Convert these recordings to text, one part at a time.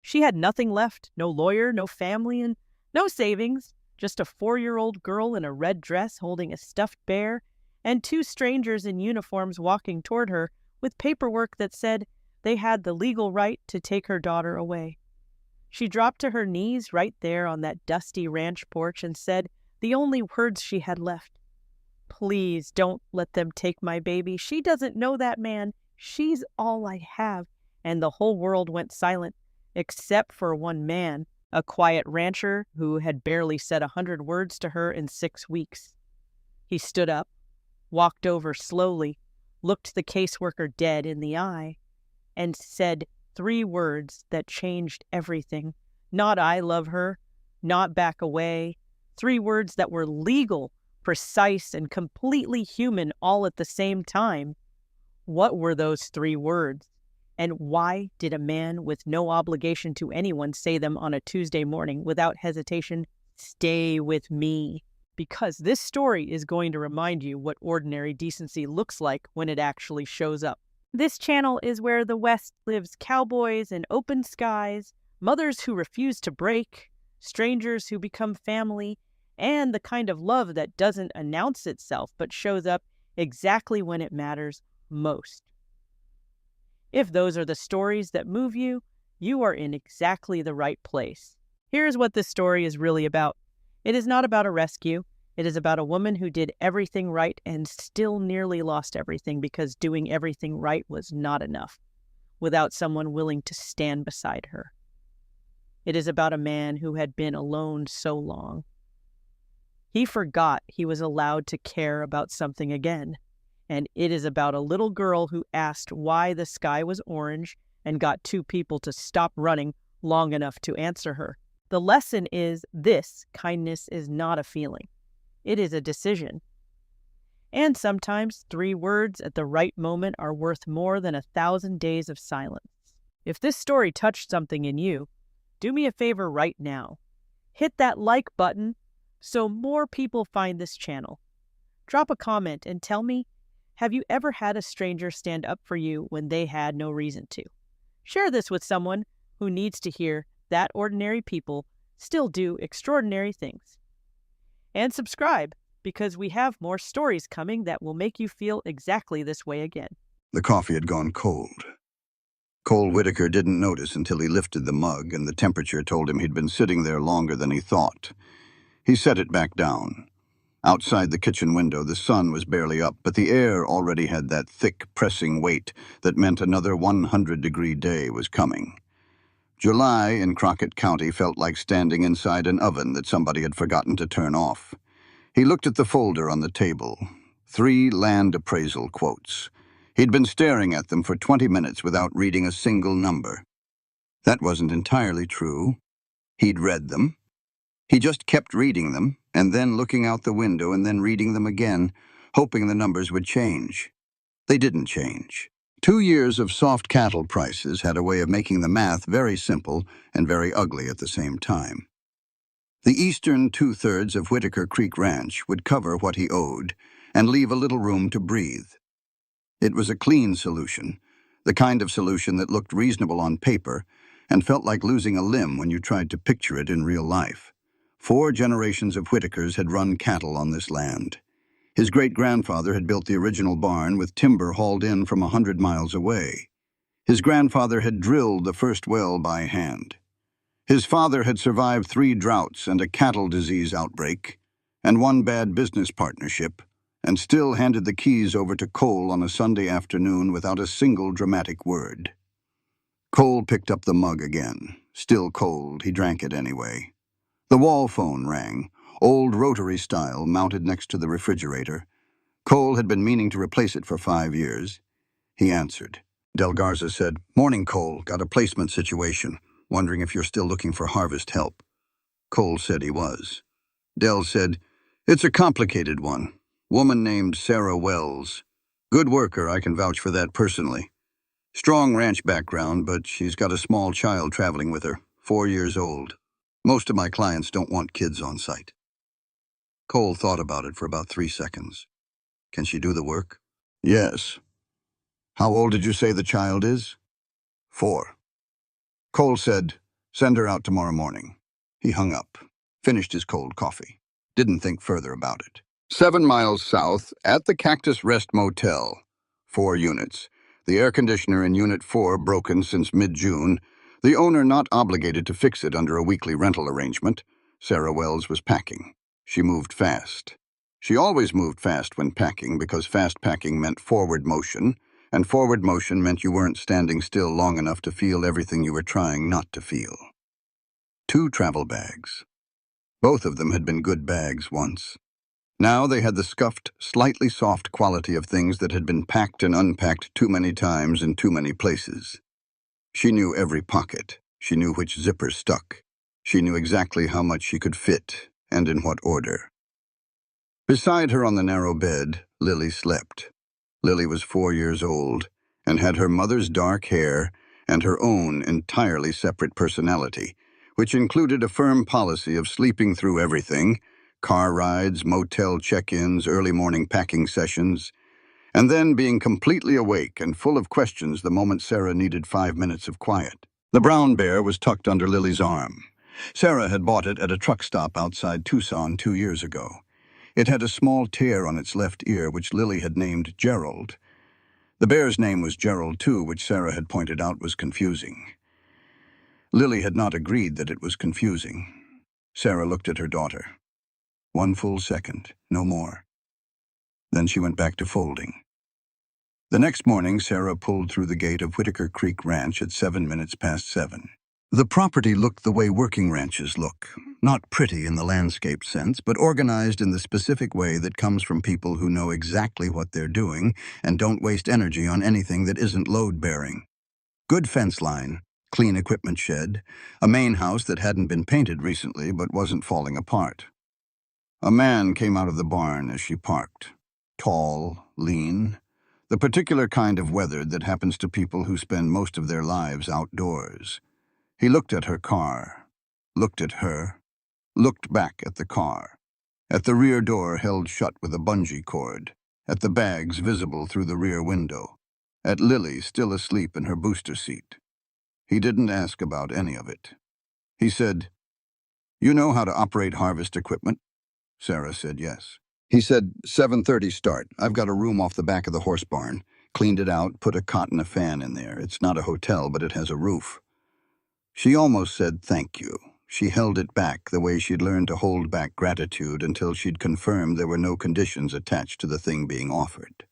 She had nothing left, no lawyer, no family, and no savings, just a 4-year-old girl in a red dress holding a stuffed bear, and 2 strangers in uniforms walking toward her with paperwork that said they had the legal right to take her daughter away. She dropped to her knees right there on that dusty ranch porch and said the only words she had left. "Please don't let them take my baby. She doesn't know that man. She's all I have." And the whole world went silent, except for one man, a quiet rancher who had barely said 100 words to her in 6 weeks. He stood up, walked over slowly, looked the caseworker dead in the eye, and said 3 words that changed everything. Not "I love her," not "back away." 3 words that were legal, precise, and completely human all at the same time. What were those 3 words? And why did a man with no obligation to anyone say them on a Tuesday morning without hesitation? Stay with me. Because this story is going to remind you what ordinary decency looks like when it actually shows up. This channel is where the West lives cowboys and open skies, mothers who refuse to break, strangers who become family, and the kind of love that doesn't announce itself but shows up exactly when it matters most. If those are the stories that move you, you are in exactly the right place. Here's what this story is really about. It is not about a rescue. It is about a woman who did everything right and still nearly lost everything because doing everything right was not enough, without someone willing to stand beside her. It is about a man who had been alone so long. He forgot he was allowed to care about something again. And it is about a little girl who asked why the sky was orange and got 2 people to stop running long enough to answer her. The lesson is this: kindness is not a feeling. It is a decision. And sometimes 3 words at the right moment are worth more than 1,000 days of silence. If this story touched something in you, do me a favor right now. Hit that like button so more people find this channel. Drop a comment and tell me, have you ever had a stranger stand up for you when they had no reason to? Share this with someone who needs to hear that ordinary people still do extraordinary things. And subscribe, because we have more stories coming that will make you feel exactly this way again. The coffee had gone cold. Cole Whitaker didn't notice until he lifted the mug, and the temperature told him he'd been sitting there longer than he thought. He set it back down. Outside the kitchen window, the sun was barely up, but the air already had that thick, pressing weight that meant another 100-degree day was coming. July in Crockett County felt like standing inside an oven that somebody had forgotten to turn off. He looked at the folder on the table. 3 land appraisal quotes. He'd been staring at them for 20 minutes without reading a single number. That wasn't entirely true. He'd read them. He just kept reading them, and then looking out the window and then reading them again, hoping the numbers would change. They didn't change. 2 years of soft cattle prices had a way of making the math very simple and very ugly at the same time. The eastern 2/3 of Whitaker Creek Ranch would cover what he owed and leave a little room to breathe. It was a clean solution, the kind of solution that looked reasonable on paper and felt like losing a limb when you tried to picture it in real life. 4 generations of Whitakers had run cattle on this land. His great-grandfather had built the original barn with timber hauled in from 100 miles away. His grandfather had drilled the first well by hand. His father had survived 3 droughts and a cattle disease outbreak, and 1 bad business partnership, and still handed the keys over to Cole on a Sunday afternoon without a single dramatic word. Cole picked up the mug again. Still cold, he drank it anyway. The wall phone rang, old rotary style, mounted next to the refrigerator. Cole had been meaning to replace it for 5 years. He answered. Del Garza said, "Morning, Cole. Got a placement situation. Wondering if you're still looking for harvest help." Cole said he was. Del said, "It's a complicated one. Woman named Sarah Wells. Good worker, I can vouch for that personally. Strong ranch background, but she's got a small child traveling with her, 4 years old. Most of my clients don't want kids on site." Cole thought about it for about 3 seconds. "Can she do the work?" "Yes." "How old did you say the child is?" 4. Cole said, Send her out tomorrow morning. He hung up, finished his cold coffee, didn't think further about it. 7 miles south, at the Cactus Rest Motel. 4 units. The air conditioner in Unit 4 broken since mid-June. The owner not obligated to fix it under a weekly rental arrangement. Sarah Wells was packing. She moved fast. She always moved fast when packing because fast packing meant forward motion, and forward motion meant you weren't standing still long enough to feel everything you were trying not to feel. 2 travel bags. Both of them had been good bags once. Now they had the scuffed, slightly soft quality of things that had been packed and unpacked too many times in too many places. She knew every pocket. She knew which zipper stuck. She knew exactly how much she could fit and in what order. Beside her on the narrow bed, Lily slept. Lily was 4 years old and had her mother's dark hair and her own entirely separate personality, which included a firm policy of sleeping through everything, car rides, motel check-ins, early morning packing sessions, and then being completely awake and full of questions the moment Sarah needed 5 minutes of quiet. The brown bear was tucked under Lily's arm. Sarah had bought it at a truck stop outside Tucson 2 years ago. It had a small tear on its left ear, which Lily had named Gerald. The bear's name was Gerald, too, which Sarah had pointed out was confusing. Lily had not agreed that it was confusing. Sarah looked at her daughter. 1 full second, no more. Then she went back to folding. The next morning, Sarah pulled through the gate of Whitaker Creek Ranch at 7 minutes past 7. The property looked the way working ranches look, not pretty in the landscape sense, but organized in the specific way that comes from people who know exactly what they're doing and don't waste energy on anything that isn't load-bearing. Good fence line, clean equipment shed, a main house that hadn't been painted recently but wasn't falling apart. A man came out of the barn as she parked. Tall, lean, the particular kind of weather that happens to people who spend most of their lives outdoors. He looked at her car, looked at her, looked back at the car, at the rear door held shut with a bungee cord, at the bags visible through the rear window, at Lily still asleep in her booster seat. He didn't ask about any of it. He said, "You know how to operate harvest equipment?" Sarah said yes. He said, 7:30 start. I've got a room off the back of the horse barn. Cleaned it out, put a cot and a fan in there. It's not a hotel, but it has a roof. She almost said thank you. She held it back the way she'd learned to hold back gratitude until she'd confirmed there were no conditions attached to the thing being offered.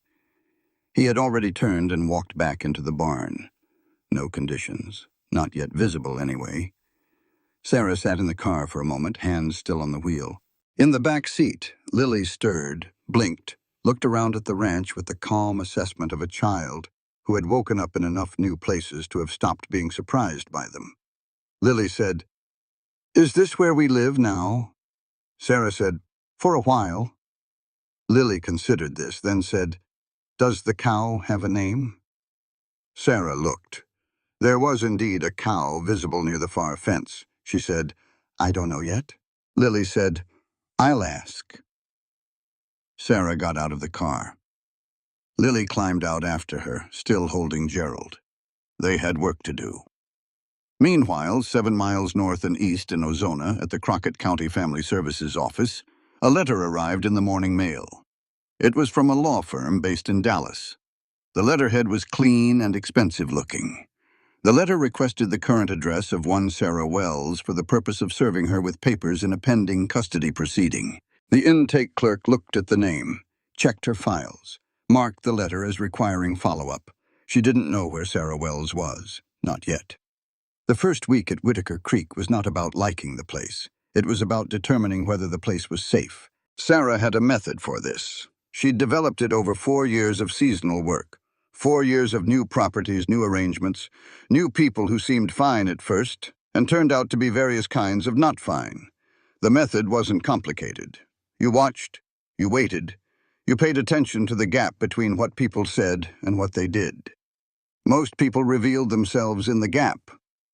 He had already turned and walked back into the barn. No conditions. Not yet visible, anyway. Sarah sat in the car for a moment, hands still on the wheel. In the back seat, Lily stirred, blinked, looked around at the ranch with the calm assessment of a child who had woken up in enough new places to have stopped being surprised by them. Lily said, "Is this where we live now?" Sarah said, "For a while." Lily considered this, then said, "Does the cow have a name?" Sarah looked. There was indeed a cow visible near the far fence. She said, "I don't know yet." Lily said, "I'll ask." Sarah got out of the car. Lily climbed out after her, still holding Gerald. They had work to do. Meanwhile, 7 miles north and east in Ozona, at the Crockett County Family Services office, a letter arrived in the morning mail. It was from a law firm based in Dallas. The letterhead was clean and expensive-looking. The letter requested the current address of one Sarah Wells for the purpose of serving her with papers in a pending custody proceeding. The intake clerk looked at the name, checked her files, marked the letter as requiring follow-up. She didn't know where Sarah Wells was. Not yet. The first week at Whitaker Creek was not about liking the place. It was about determining whether the place was safe. Sarah had a method for this. She'd developed it over 4 years of seasonal work. 4 years of new properties, new arrangements, new people who seemed fine at first and turned out to be various kinds of not fine. The method wasn't complicated. You watched, you waited, you paid attention to the gap between what people said and what they did. Most people revealed themselves in the gap.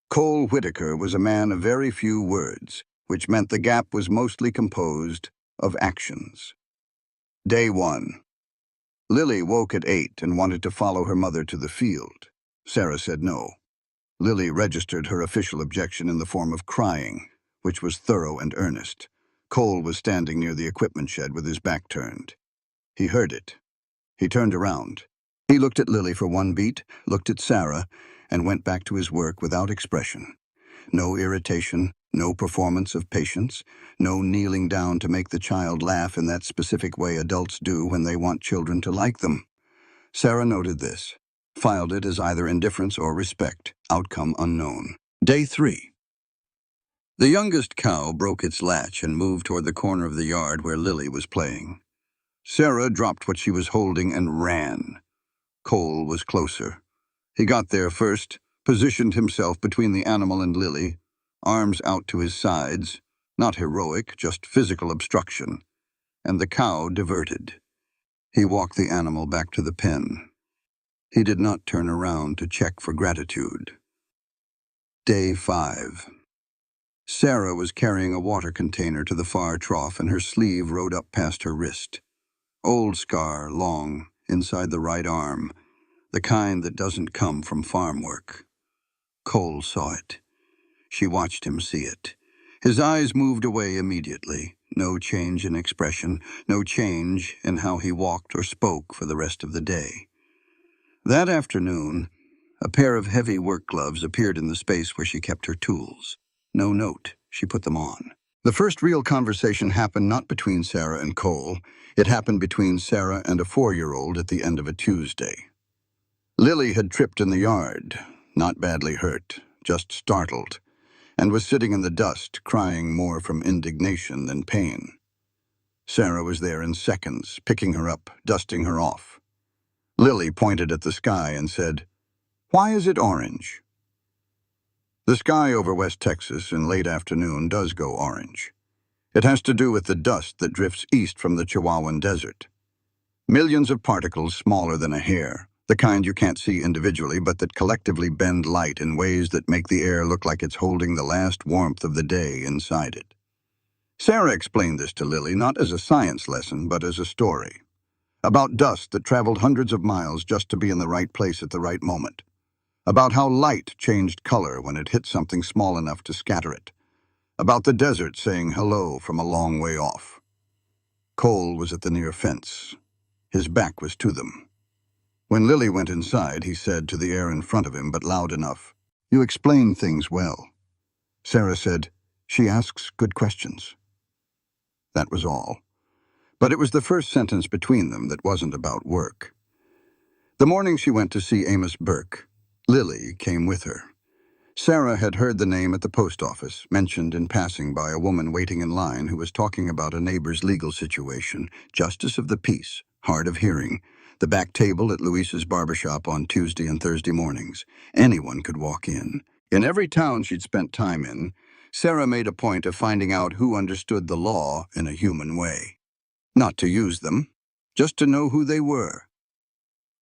Cole Whitaker was a man of very few words, which meant the gap was mostly composed of actions. Day 1. Lily woke at 8 and wanted to follow her mother to the field. Sarah said no. Lily registered her official objection in the form of crying, which was thorough and earnest. Cole was standing near the equipment shed with his back turned. He heard it. He turned around. He looked at Lily for one beat, looked at Sarah, and went back to his work without expression. No irritation, no performance of patience, no kneeling down to make the child laugh in that specific way adults do when they want children to like them. Sarah noted this, filed it as either indifference or respect, outcome unknown. Day 3. The youngest cow broke its latch and moved toward the corner of the yard where Lily was playing. Sarah dropped what she was holding and ran. Cole was closer. He got there first, positioned himself between the animal and Lily, arms out to his sides, not heroic, just physical obstruction, and the cow diverted. He walked the animal back to the pen. He did not turn around to check for gratitude. Day 5. Sarah was carrying a water container to the far trough, and her sleeve rode up past her wrist. Old scar, long, inside the right arm, the kind that doesn't come from farm work. Cole saw it. She watched him see it. His eyes moved away immediately. No change in expression, no change in how he walked or spoke for the rest of the day. That afternoon, a pair of heavy work gloves appeared in the space where she kept her tools. No note. She put them on. The first real conversation happened not between Sarah and Cole. It happened between Sarah and a 4-year-old at the end of a Tuesday. Lily had tripped in the yard, not badly hurt, just startled, and was sitting in the dust, crying more from indignation than pain. Sarah was there in seconds, picking her up, dusting her off. Lily pointed at the sky and said, "Why is it orange?" The sky over West Texas in late afternoon does go orange. It has to do with the dust that drifts east from the Chihuahuan Desert. Millions of particles smaller than a hair, the kind you can't see individually but that collectively bend light in ways that make the air look like it's holding the last warmth of the day inside it. Sarah explained this to Lily not as a science lesson but as a story. About dust that traveled hundreds of miles just to be in the right place at the right moment. About how light changed color when it hit something small enough to scatter it. About the desert saying hello from a long way off. Cole was at the near fence. His back was to them. When Lily went inside, he said to the air in front of him, but loud enough, "You explain things well." Sarah said, "She asks good questions." That was all. But it was the first sentence between them that wasn't about work. The morning she went to see Amos Burke, Lily came with her. Sarah had heard the name at the post office, mentioned in passing by a woman waiting in line who was talking about a neighbor's legal situation, justice of the peace, hard of hearing, the back table at Luis's barbershop on Tuesday and Thursday mornings. Anyone could walk in. In every town she'd spent time in, Sarah made a point of finding out who understood the law in a human way. Not to use them, just to know who they were.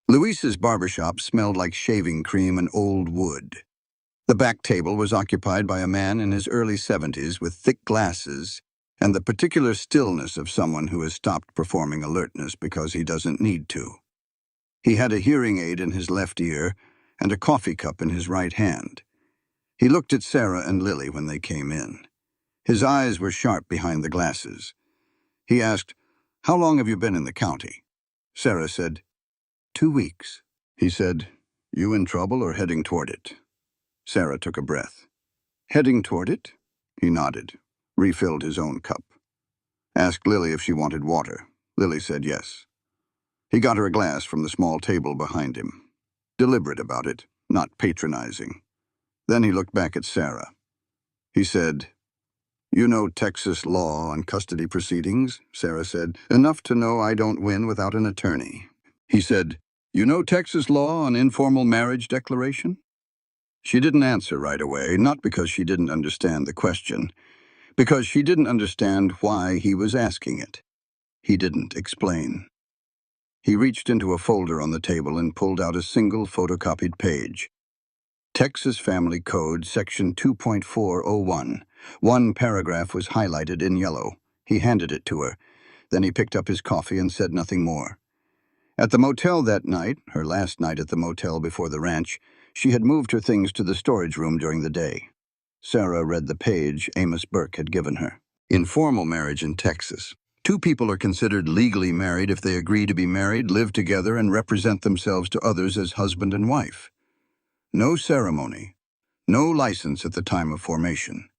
Luis's barbershop smelled like shaving cream and old wood. The back table was occupied by a man in his early 70s with thick glasses and the particular stillness of someone who has stopped performing alertness because he doesn't need to. He had a hearing aid in his left ear and a coffee cup in his right hand. He looked at Sarah and Lily when they came in. His eyes were sharp behind the glasses. He asked, "How long have you been in the county?" Sarah said, 2 weeks. He said, "You in trouble or heading toward it?" Sarah took a breath. "Heading toward it?" He nodded, refilled his own cup. Asked Lily if she wanted water. Lily said yes. He got her a glass from the small table behind him. Deliberate about it, not patronizing. Then he looked back at Sarah. He said, "You know Texas law on custody proceedings," Sarah said. "Enough to know I don't win without an attorney." He said, "You know Texas law on informal marriage declaration?" She didn't answer right away, not because she didn't understand the question, because she didn't understand why he was asking it. He didn't explain. He reached into a folder on the table and pulled out a single photocopied page. Texas Family Code, Section 2.401. One paragraph was highlighted in yellow. He handed it to her. Then he picked up his coffee and said nothing more. At the motel that night, her last night at the motel before the ranch, She had moved her things to the storage room during the day. Sarah read the page Amos Burke had given her. Informal marriage in Texas. Two people are considered legally married if they agree to be married, live together, and represent themselves to others as husband and wife. No ceremony, no license at the time of formation.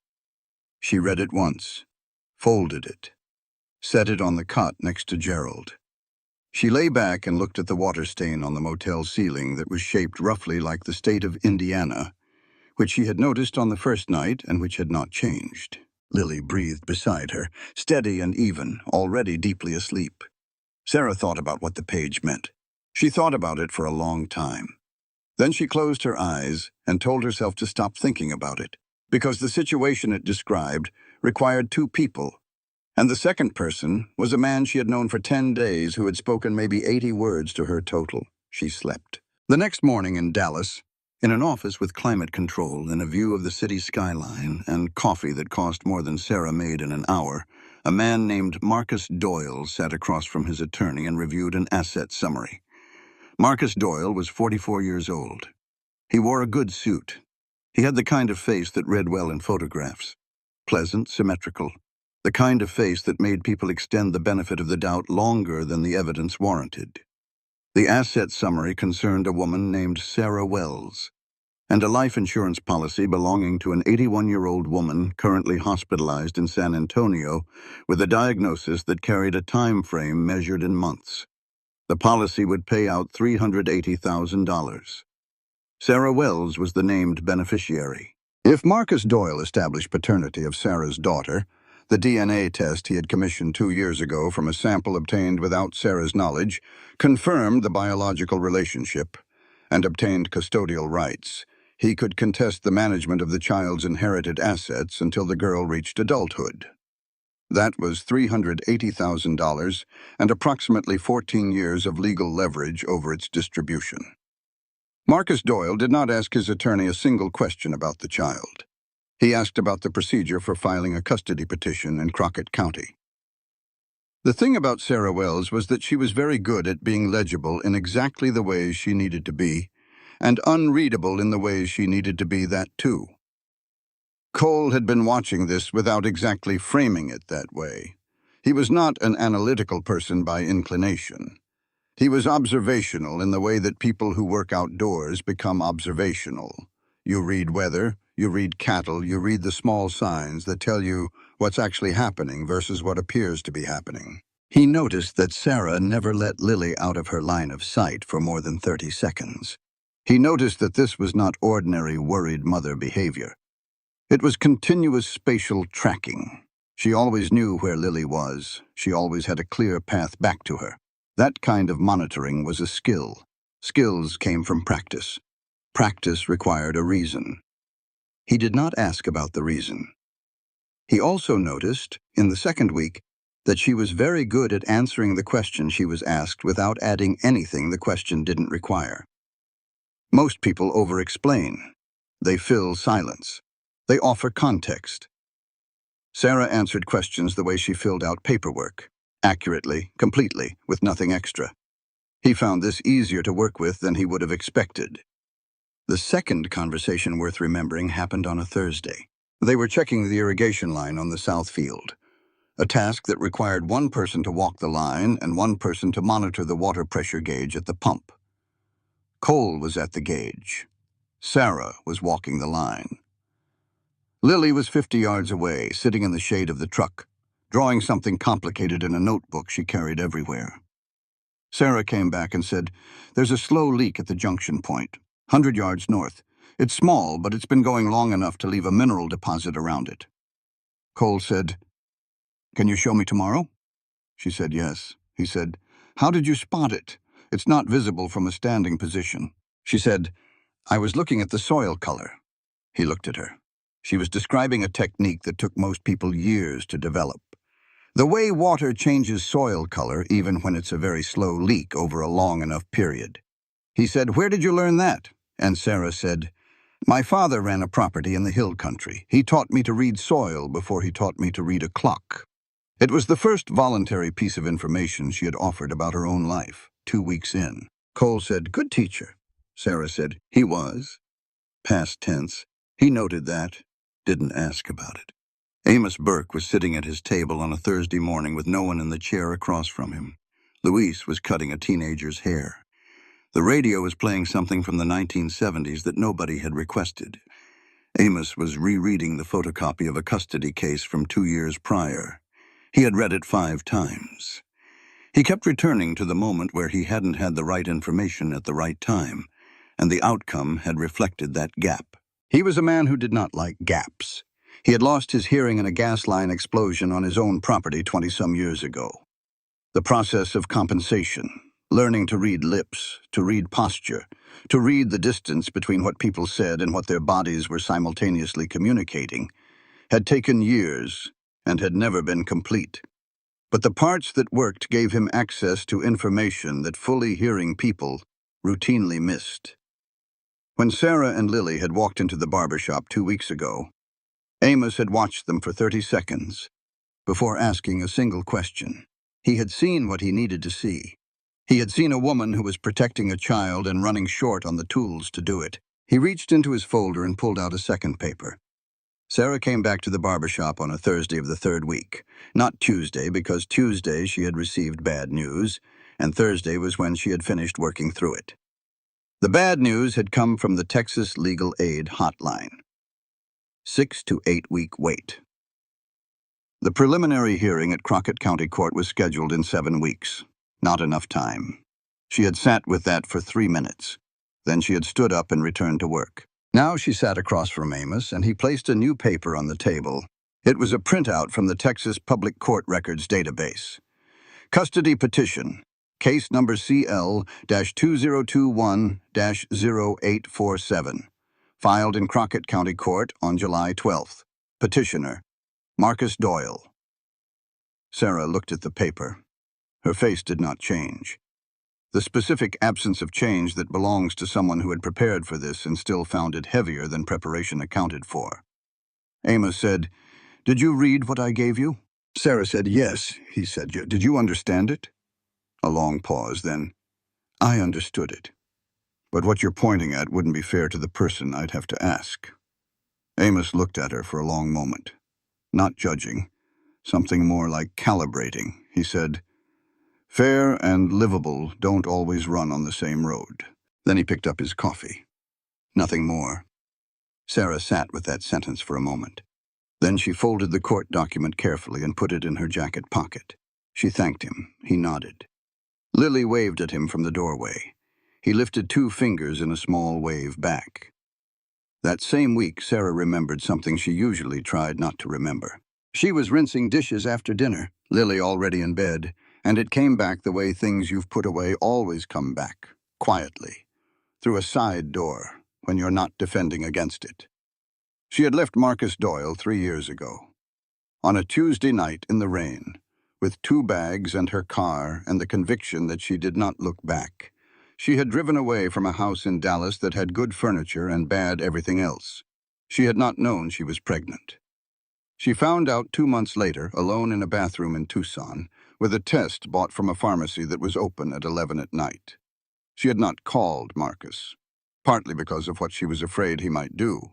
She read it once, folded it, set it on the cot next to Gerald. She lay back and looked at the water stain on the motel ceiling that was shaped roughly like the state of Indiana, which she had noticed on the first night and which had not changed. Lily breathed beside her, steady and even, already deeply asleep. Sarah thought about what the page meant. She thought about it for a long time. Then she closed her eyes and told herself to stop thinking about it, because the situation it described required two people, and the second person was a man she had known for 10 days who had spoken maybe 80 words to her total. She slept. The next morning in Dallas, in an office with climate control and a view of the city skyline and coffee that cost more than Sarah made in an hour, a man named Marcus Doyle sat across from his attorney and reviewed an asset summary. Marcus Doyle was 44 years old. He wore a good suit. He had the kind of face that read well in photographs. Pleasant, symmetrical. The kind of face that made people extend the benefit of the doubt longer than the evidence warranted. The asset summary concerned a woman named Sarah Wells, and a life insurance policy belonging to an 81-year-old woman currently hospitalized in San Antonio with a diagnosis that carried a time frame measured in months. The policy would pay out $380,000. Sarah Wells was the named beneficiary. If Marcus Doyle established paternity of Sarah's daughter, the DNA test he had commissioned 2 years ago from a sample obtained without Sarah's knowledge confirmed the biological relationship and obtained custodial rights. He could contest the management of the child's inherited assets until the girl reached adulthood. That was $380,000 and approximately 14 years of legal leverage over its distribution. Marcus Doyle did not ask his attorney a single question about the child. He asked about the procedure for filing a custody petition in Crockett County. The thing about Sarah Wells was that she was very good at being legible in exactly the ways she needed to be, and unreadable in the ways she needed to be that too. Cole had been watching this without exactly framing it that way. He was not an analytical person by inclination. He was observational in the way that people who work outdoors become observational. You read weather, you read cattle, you read the small signs that tell you what's actually happening versus what appears to be happening. He noticed that Sarah never let Lily out of her line of sight for more than 30 seconds. He noticed that this was not ordinary worried mother behavior. It was continuous spatial tracking. She always knew where Lily was. She always had a clear path back to her. That kind of monitoring was a skill. Skills came from practice. Practice required a reason. He did not ask about the reason. He also noticed, in the second week, that she was very good at answering the question she was asked without adding anything the question didn't require. Most people over-explain. They fill silence. They offer context. Sarah answered questions the way she filled out paperwork, accurately, completely, with nothing extra. He found this easier to work with than he would have expected. The second conversation worth remembering happened on a Thursday. They were checking the irrigation line on the south field, a task that required one person to walk the line and one person to monitor the water pressure gauge at the pump. Cole was at the gauge. Sarah was walking the line. Lily was 50 yards away, sitting in the shade of the truck, drawing something complicated in a notebook she carried everywhere. Sarah came back and said, "There's a slow leak at the junction point, 100 yards north. It's small, but it's been going long enough to leave a mineral deposit around it." Cole said, "Can you show me tomorrow?" She said yes. He said, "How did you spot it? It's not visible from a standing position." She said, "I was looking at the soil color." He looked at her. She was describing a technique that took most people years to develop. The way water changes soil color even when it's a very slow leak over a long enough period. He said, "Where did you learn that?" And Sarah said, "My father ran a property in the hill country. He taught me to read soil before he taught me to read a clock." It was the first voluntary piece of information she had offered about her own life, 2 weeks in. Cole said, "Good teacher." Sarah said, "He was." past tense. He noted that, didn't ask about it. Amos Burke was sitting at his table on a Thursday morning with no one in the chair across from him. Louise was cutting a teenager's hair. The radio was playing something from the 1970s that nobody had requested. Amos was rereading the photocopy of a custody case from 2 years prior. He had read it 5 times. He kept returning to the moment where he hadn't had the right information at the right time, and the outcome had reflected that gap. He was a man who did not like gaps. He had lost his hearing in a gas line explosion on his own property 20-some years ago. The process of compensation, learning to read lips, to read posture, to read the distance between what people said and what their bodies were simultaneously communicating, had taken years and had never been complete. But the parts that worked gave him access to information that fully hearing people routinely missed. When Sarah and Lily had walked into the barbershop 2 weeks ago, Amos had watched them for 30 seconds before asking a single question. He had seen what he needed to see. He had seen a woman who was protecting a child and running short on the tools to do it. He reached into his folder and pulled out a second paper. Sarah came back to the barbershop on a Thursday of the 3rd week. Not Tuesday, because Tuesday she had received bad news, and Thursday was when she had finished working through it. The bad news had come from the Texas Legal Aid Hotline. 6 to 8 week wait. The preliminary hearing at Crockett County Court was scheduled in 7 weeks. Not enough time. She had sat with that for 3 minutes. Then she had stood up and returned to work. Now she sat across from Amos, and he placed a new paper on the table. It was a printout from the Texas Public Court Records database. Custody petition, case number CL-2021-0847, filed in Crockett County Court on July 12th. Petitioner, Marcus Doyle. Sarah looked at the paper. Her face did not change. The specific absence of change that belongs to someone who had prepared for this and still found it heavier than preparation accounted for. Amos said, "Did you read what I gave you?" Sarah said, "Yes," he said. "Did you understand it?" A long pause, then, "I understood it. But what you're pointing at wouldn't be fair to the person I'd have to ask." Amos looked at her for a long moment. Not judging, something more like calibrating. He said, "Fair and livable don't always run on the same road." Then he picked up his coffee. Nothing more. Sarah sat with that sentence for a moment. Then she folded the court document carefully and put it in her jacket pocket. She thanked him. He nodded. Lily waved at him from the doorway. He lifted 2 fingers in a small wave back. That same week, Sarah remembered something she usually tried not to remember. She was rinsing dishes after dinner, Lily already in bed, and it came back the way things you've put away always come back, quietly, through a side door, when you're not defending against it. She had left Marcus Doyle 3 years ago, on a Tuesday night in the rain, with 2 bags and her car and the conviction that she did not look back. She had driven away from a house in Dallas that had good furniture and bad everything else. She had not known she was pregnant. She found out 2 months later, alone in a bathroom in Tucson, with a test bought from a pharmacy that was open at 11 at night. She had not called Marcus, partly because of what she was afraid he might do,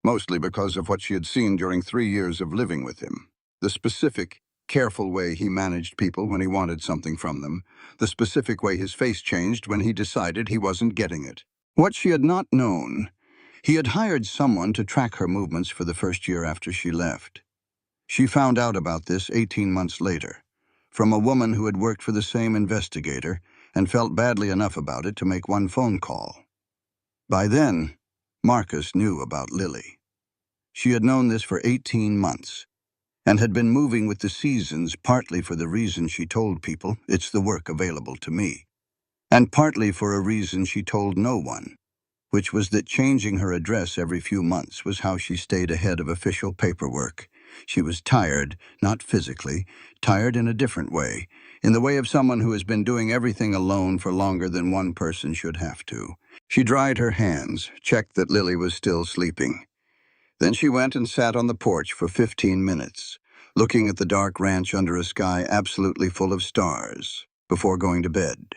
mostly because of what she had seen during 3 years of living with him. The specific, careful way he managed people when he wanted something from them, the specific way his face changed when he decided he wasn't getting it. What she had not known, he had hired someone to track her movements for the first year after she left. She found out about this 18 months later, from a woman who had worked for the same investigator and felt badly enough about it to make 1 phone call. By then, Marcus knew about Lily. She had known this for 18 months, and had been moving with the seasons partly for the reason she told people, "It's the work available to me," and partly for a reason she told no one, which was that changing her address every few months was how she stayed ahead of official paperwork. She was tired, not physically, tired in a different way, in the way of someone who has been doing everything alone for longer than one person should have to. She dried her hands, checked that Lily was still sleeping. Then she went and sat on the porch for 15 minutes, looking at the dark ranch under a sky absolutely full of stars, before going to bed.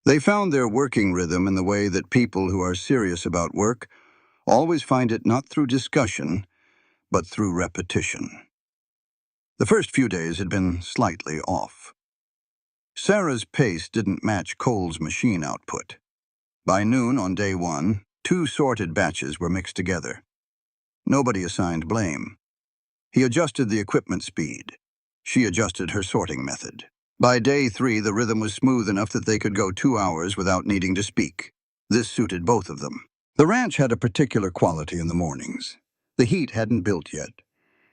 They found their working rhythm in the way that people who are serious about work always find it not through discussion, but through repetition. The first few days had been slightly off. Sarah's pace didn't match Cole's machine output. By noon on day one, 2 sorted batches were mixed together. Nobody assigned blame. He adjusted the equipment speed. She adjusted her sorting method. By day 3, the rhythm was smooth enough that they could go 2 hours without needing to speak. This suited both of them. The ranch had a particular quality in the mornings. The heat hadn't built yet,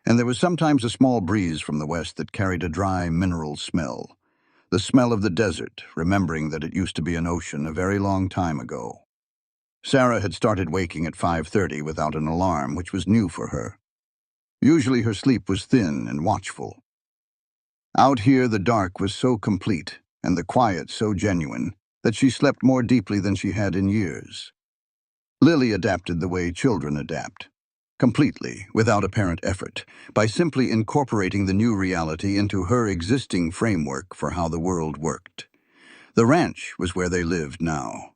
and there was sometimes a small breeze from the west that carried a dry mineral smell. The smell of the desert, remembering that it used to be an ocean a very long time ago. Sarah had started waking at 5:30 without an alarm, which was new for her. Usually her sleep was thin and watchful. Out here the dark was so complete, and the quiet so genuine, that she slept more deeply than she had in years. Lily adapted the way children adapt. Completely, without apparent effort, by simply incorporating the new reality into her existing framework for how the world worked. The ranch was where they lived now.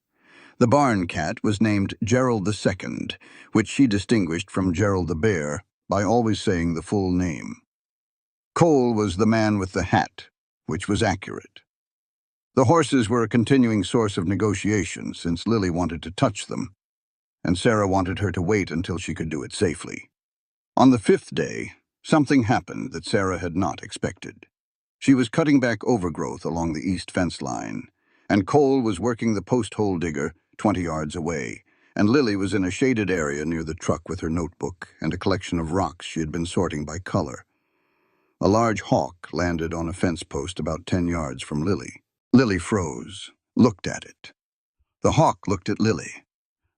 The barn cat was named Gerald II, which she distinguished from Gerald the bear by always saying the full name. Cole was the man with the hat, which was accurate. The horses were a continuing source of negotiation since Lily wanted to touch them, and Sarah wanted her to wait until she could do it safely. On the 5th day, something happened that Sarah had not expected. She was cutting back overgrowth along the east fence line, and Cole was working the post hole digger 20 yards away, and Lily was in a shaded area near the truck with her notebook and a collection of rocks she had been sorting by color. A large hawk landed on a fence post about 10 yards from Lily. Lily froze, looked at it. The hawk looked at Lily.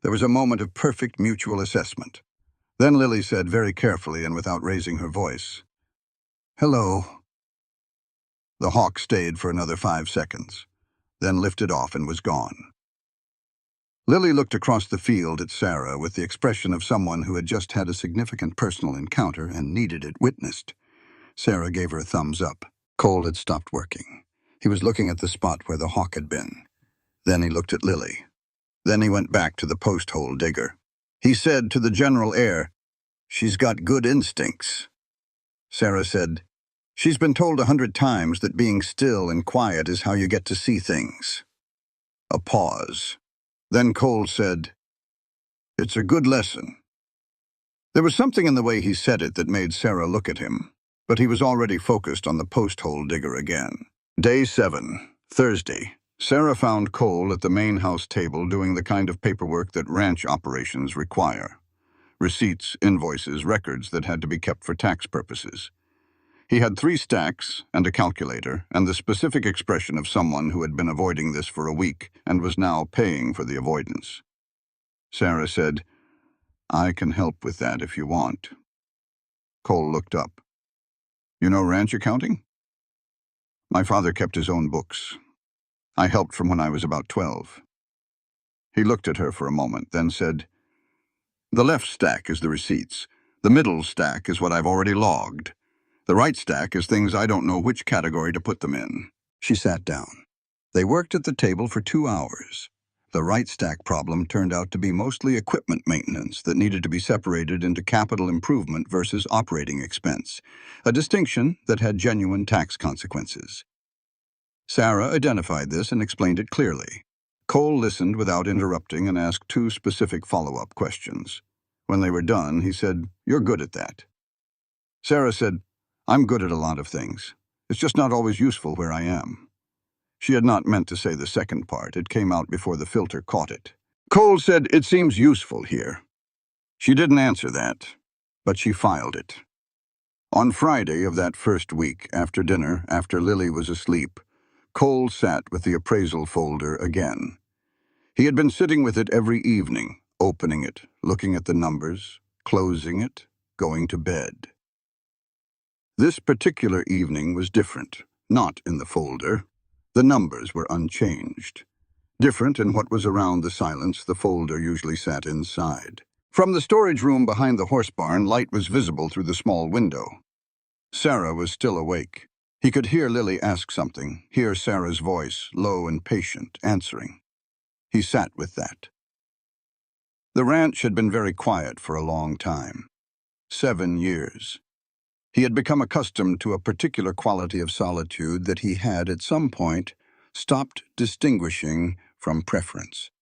There was a moment of perfect mutual assessment. Then Lily said very carefully and without raising her voice, "Hello." The hawk stayed for another 5 seconds, then lifted off and was gone. Lily looked across the field at Sarah with the expression of someone who had just had a significant personal encounter and needed it witnessed. Sarah gave her a thumbs up. Cole had stopped working. He was looking at the spot where the hawk had been. Then he looked at Lily. Then he went back to the post hole digger. He said to the general air, "She's got good instincts." Sarah said, "She's been told 100 times that being still and quiet is how you get to see things." A pause. Then Cole said, "It's a good lesson." There was something in the way he said it that made Sarah look at him, but he was already focused on the post hole digger again. Day 7, Thursday. Sarah found Cole at the main house table doing the kind of paperwork that ranch operations require. Receipts, invoices, records that had to be kept for tax purposes. He had 3 stacks and a calculator and the specific expression of someone who had been avoiding this for a week and was now paying for the avoidance. Sarah said, "I can help with that if you want." Cole looked up. "You know ranch accounting?" "My father kept his own books. I helped from when I was about 12. He looked at her for a moment, then said, "The left stack is the receipts. The middle stack is what I've already logged. The right stack is things I don't know which category to put them in." She sat down. They worked at the table for 2 hours. The right stack problem turned out to be mostly equipment maintenance that needed to be separated into capital improvement versus operating expense, a distinction that had genuine tax consequences. Sarah identified this and explained it clearly. Cole listened without interrupting and asked 2 specific follow-up questions. When they were done, he said, "You're good at that." Sarah said, "I'm good at a lot of things. It's just not always useful where I am." She had not meant to say the second part. It came out before the filter caught it. Cole said, "It seems useful here." She didn't answer that, but she filed it. On Friday of that first week, after dinner, after Lily was asleep, Cole sat with the appraisal folder again. He had been sitting with it every evening, opening it, looking at the numbers, closing it, going to bed. This particular evening was different, not in the folder. The numbers were unchanged. Different in what was around the silence the folder usually sat inside. From the storage room behind the horse barn, light was visible through the small window. Sarah was still awake. He could hear Lily ask something, hear Sarah's voice, low and patient, answering. He sat with that. The ranch had been very quiet for a long time. 7 years. He had become accustomed to a particular quality of solitude that he had, at some point, stopped distinguishing from preference.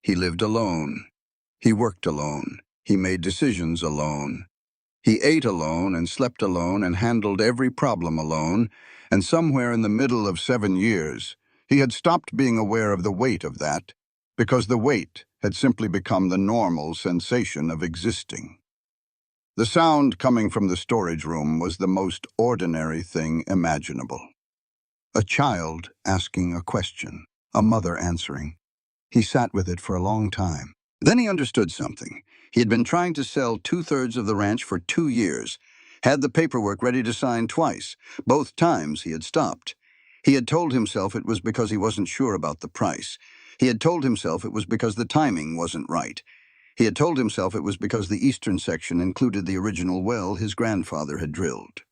He lived alone. He worked alone. He made decisions alone. He ate alone and slept alone and handled every problem alone, and somewhere in the middle of 7 years, he had stopped being aware of the weight of that, because the weight had simply become the normal sensation of existing. The sound coming from the storage room was the most ordinary thing imaginable. A child asking a question, a mother answering. He sat with it for a long time. Then he understood something. He had been trying to sell 2/3 of the ranch for 2 years, had the paperwork ready to sign twice. Both times he had stopped. He had told himself it was because he wasn't sure about the price. He had told himself it was because the timing wasn't right. He had told himself it was because the eastern section included the original well his grandfather had drilled.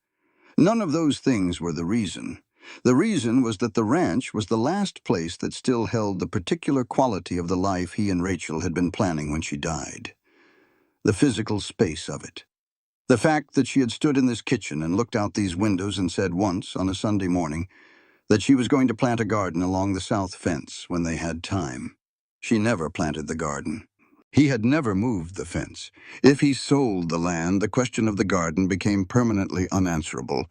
None of those things were the reason. The reason was that the ranch was the last place that still held the particular quality of the life he and Rachel had been planning when she died. The physical space of it. The fact that she had stood in this kitchen and looked out these windows and said once, on a Sunday morning, that she was going to plant a garden along the south fence when they had time. She never planted the garden. He had never moved the fence. If he sold the land, the question of the garden became permanently unanswerable.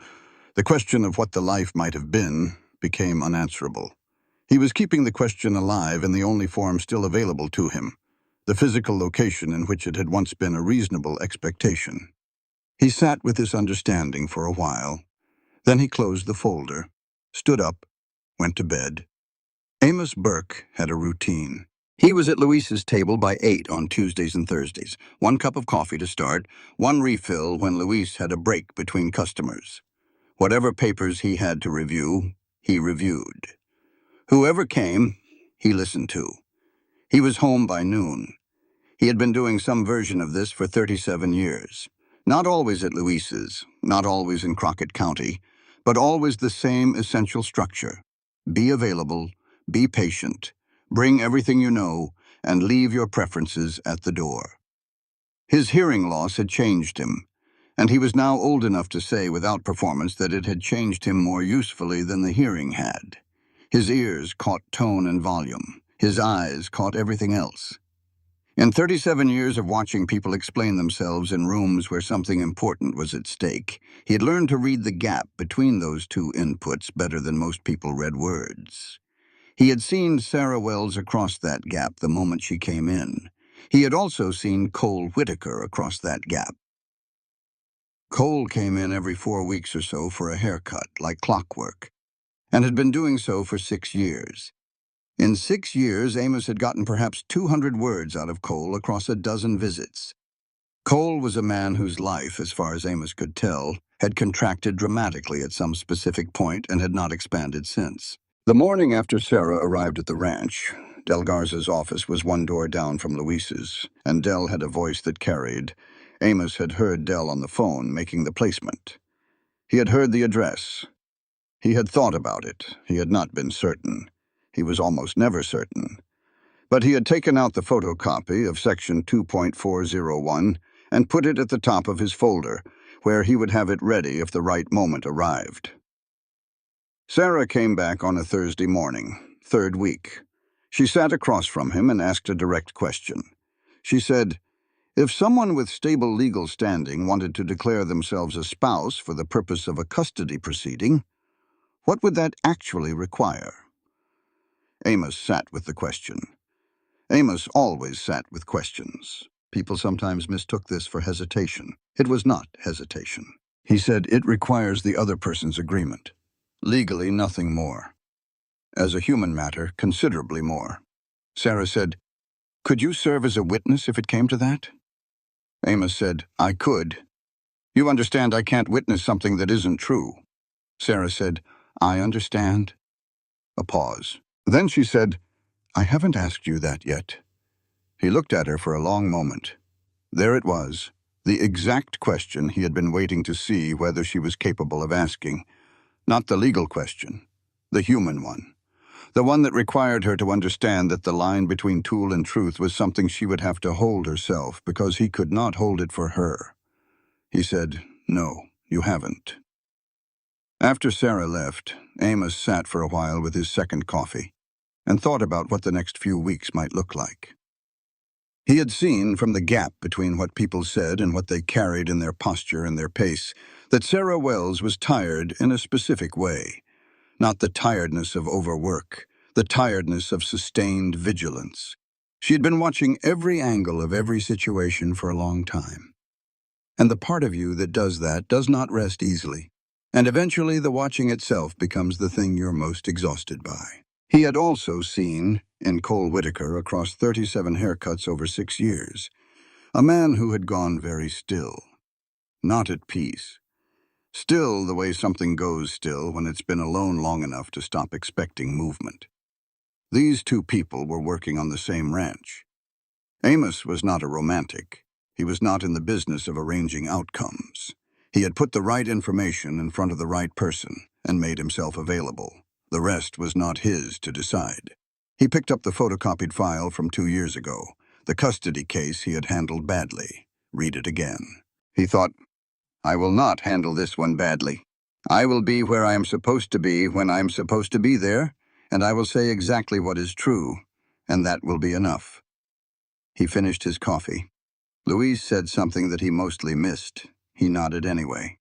The question of what the life might have been became unanswerable. He was keeping the question alive in the only form still available to him, the physical location in which it had once been a reasonable expectation. He sat with this understanding for a while. Then he closed the folder, stood up, went to bed. Amos Burke had a routine. He was at Louise's table by 8 on Tuesdays and Thursdays. 1 cup of coffee to start, 1 refill when Louise had a break between customers. Whatever papers he had to review, he reviewed. Whoever came, he listened to. He was home by noon. He had been doing some version of this for 37 years. Not always at Louise's, not always in Crockett County, but always the same essential structure. Be available, be patient, bring everything you know, and leave your preferences at the door. His hearing loss had changed him, and he was now old enough to say without performance that it had changed him more usefully than the hearing had. His ears caught tone and volume. His eyes caught everything else. In 37 years of watching people explain themselves in rooms where something important was at stake, he had learned to read the gap between those two inputs better than most people read words. He had seen Sarah Wells across that gap the moment she came in. He had also seen Cole Whitaker across that gap. Cole came in every 4 weeks or so for a haircut, like clockwork, and had been doing so for 6 years. In 6 years, Amos had gotten perhaps 200 words out of Cole across a dozen visits. Cole was a man whose life, as far as Amos could tell, had contracted dramatically at some specific point and had not expanded since. The morning after Sarah arrived at the ranch, Del Garza's office was 1 door down from Luis's, and Del had a voice that carried. Amos had heard Del on the phone making the placement. He had heard the address. He had thought about it. He had not been certain. He was almost never certain. But he had taken out the photocopy of Section 2.401 and put it at the top of his folder, where he would have it ready if the right moment arrived. Sarah came back on a Thursday morning, 3rd week. She sat across from him and asked a direct question. She said, "If someone with stable legal standing wanted to declare themselves a spouse for the purpose of a custody proceeding, what would that actually require?" Amos sat with the question. Amos always sat with questions. People sometimes mistook this for hesitation. It was not hesitation. He said, "It requires the other person's agreement. Legally, nothing more. As a human matter, considerably more." Sarah said, "Could you serve as a witness if it came to that?" Amos said, "I could. You understand I can't witness something that isn't true." Sarah said, "I understand." A pause. Then she said, "I haven't asked you that yet." He looked at her for a long moment. There it was, the exact question he had been waiting to see whether she was capable of asking. Not the legal question, the human one. The one that required her to understand that the line between tool and truth was something she would have to hold herself because he could not hold it for her. He said, "No, you haven't." After Sarah left, Amos sat for a while with his second coffee and thought about what the next few weeks might look like. He had seen from the gap between what people said and what they carried in their posture and their pace that Sarah Wells was tired in a specific way. Not the tiredness of overwork, the tiredness of sustained vigilance. She had been watching every angle of every situation for a long time. And the part of you that does that does not rest easily. And eventually the watching itself becomes the thing you're most exhausted by. He had also seen, in Cole Whitaker across 37 haircuts over 6 years, a man who had gone very still, not at peace. Still the way something goes still when it's been alone long enough to stop expecting movement. These two people were working on the same ranch. Amos was not a romantic. He was not in the business of arranging outcomes. He had put the right information in front of the right person and made himself available. The rest was not his to decide. He picked up the photocopied file from 2 years ago, the custody case he had handled badly. Read it again. He thought, "I will not handle this one badly. I will be where I am supposed to be when I am supposed to be there, and I will say exactly what is true, and that will be enough." He finished his coffee. Louise said something that he mostly missed. He nodded anyway.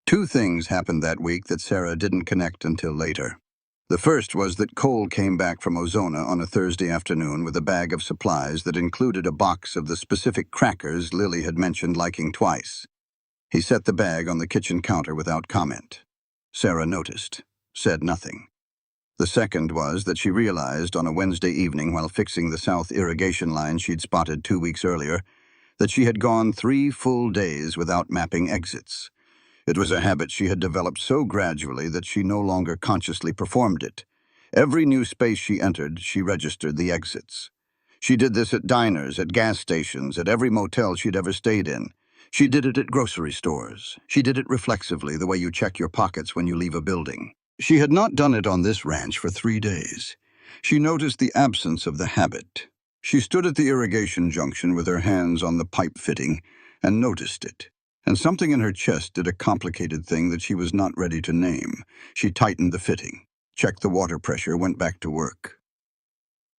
2 things happened that week that Sarah didn't connect until later. The first was that Cole came back from Ozona on a Thursday afternoon with a bag of supplies that included a box of the specific crackers Lily had mentioned liking twice. He set the bag on the kitchen counter without comment. Sarah noticed, said nothing. The second was that she realized on a Wednesday evening while fixing the south irrigation line she'd spotted 2 weeks earlier that she had gone 3 full days without mapping exits. It was a habit she had developed so gradually that she no longer consciously performed it. Every new space she entered, she registered the exits. She did this at diners, at gas stations, at every motel she'd ever stayed in. She did it at grocery stores. She did it reflexively, the way you check your pockets when you leave a building. She had not done it on this ranch for 3 days. She noticed the absence of the habit. She stood at the irrigation junction with her hands on the pipe fitting and noticed it. And something in her chest did a complicated thing that she was not ready to name. She tightened the fitting, checked the water pressure, went back to work.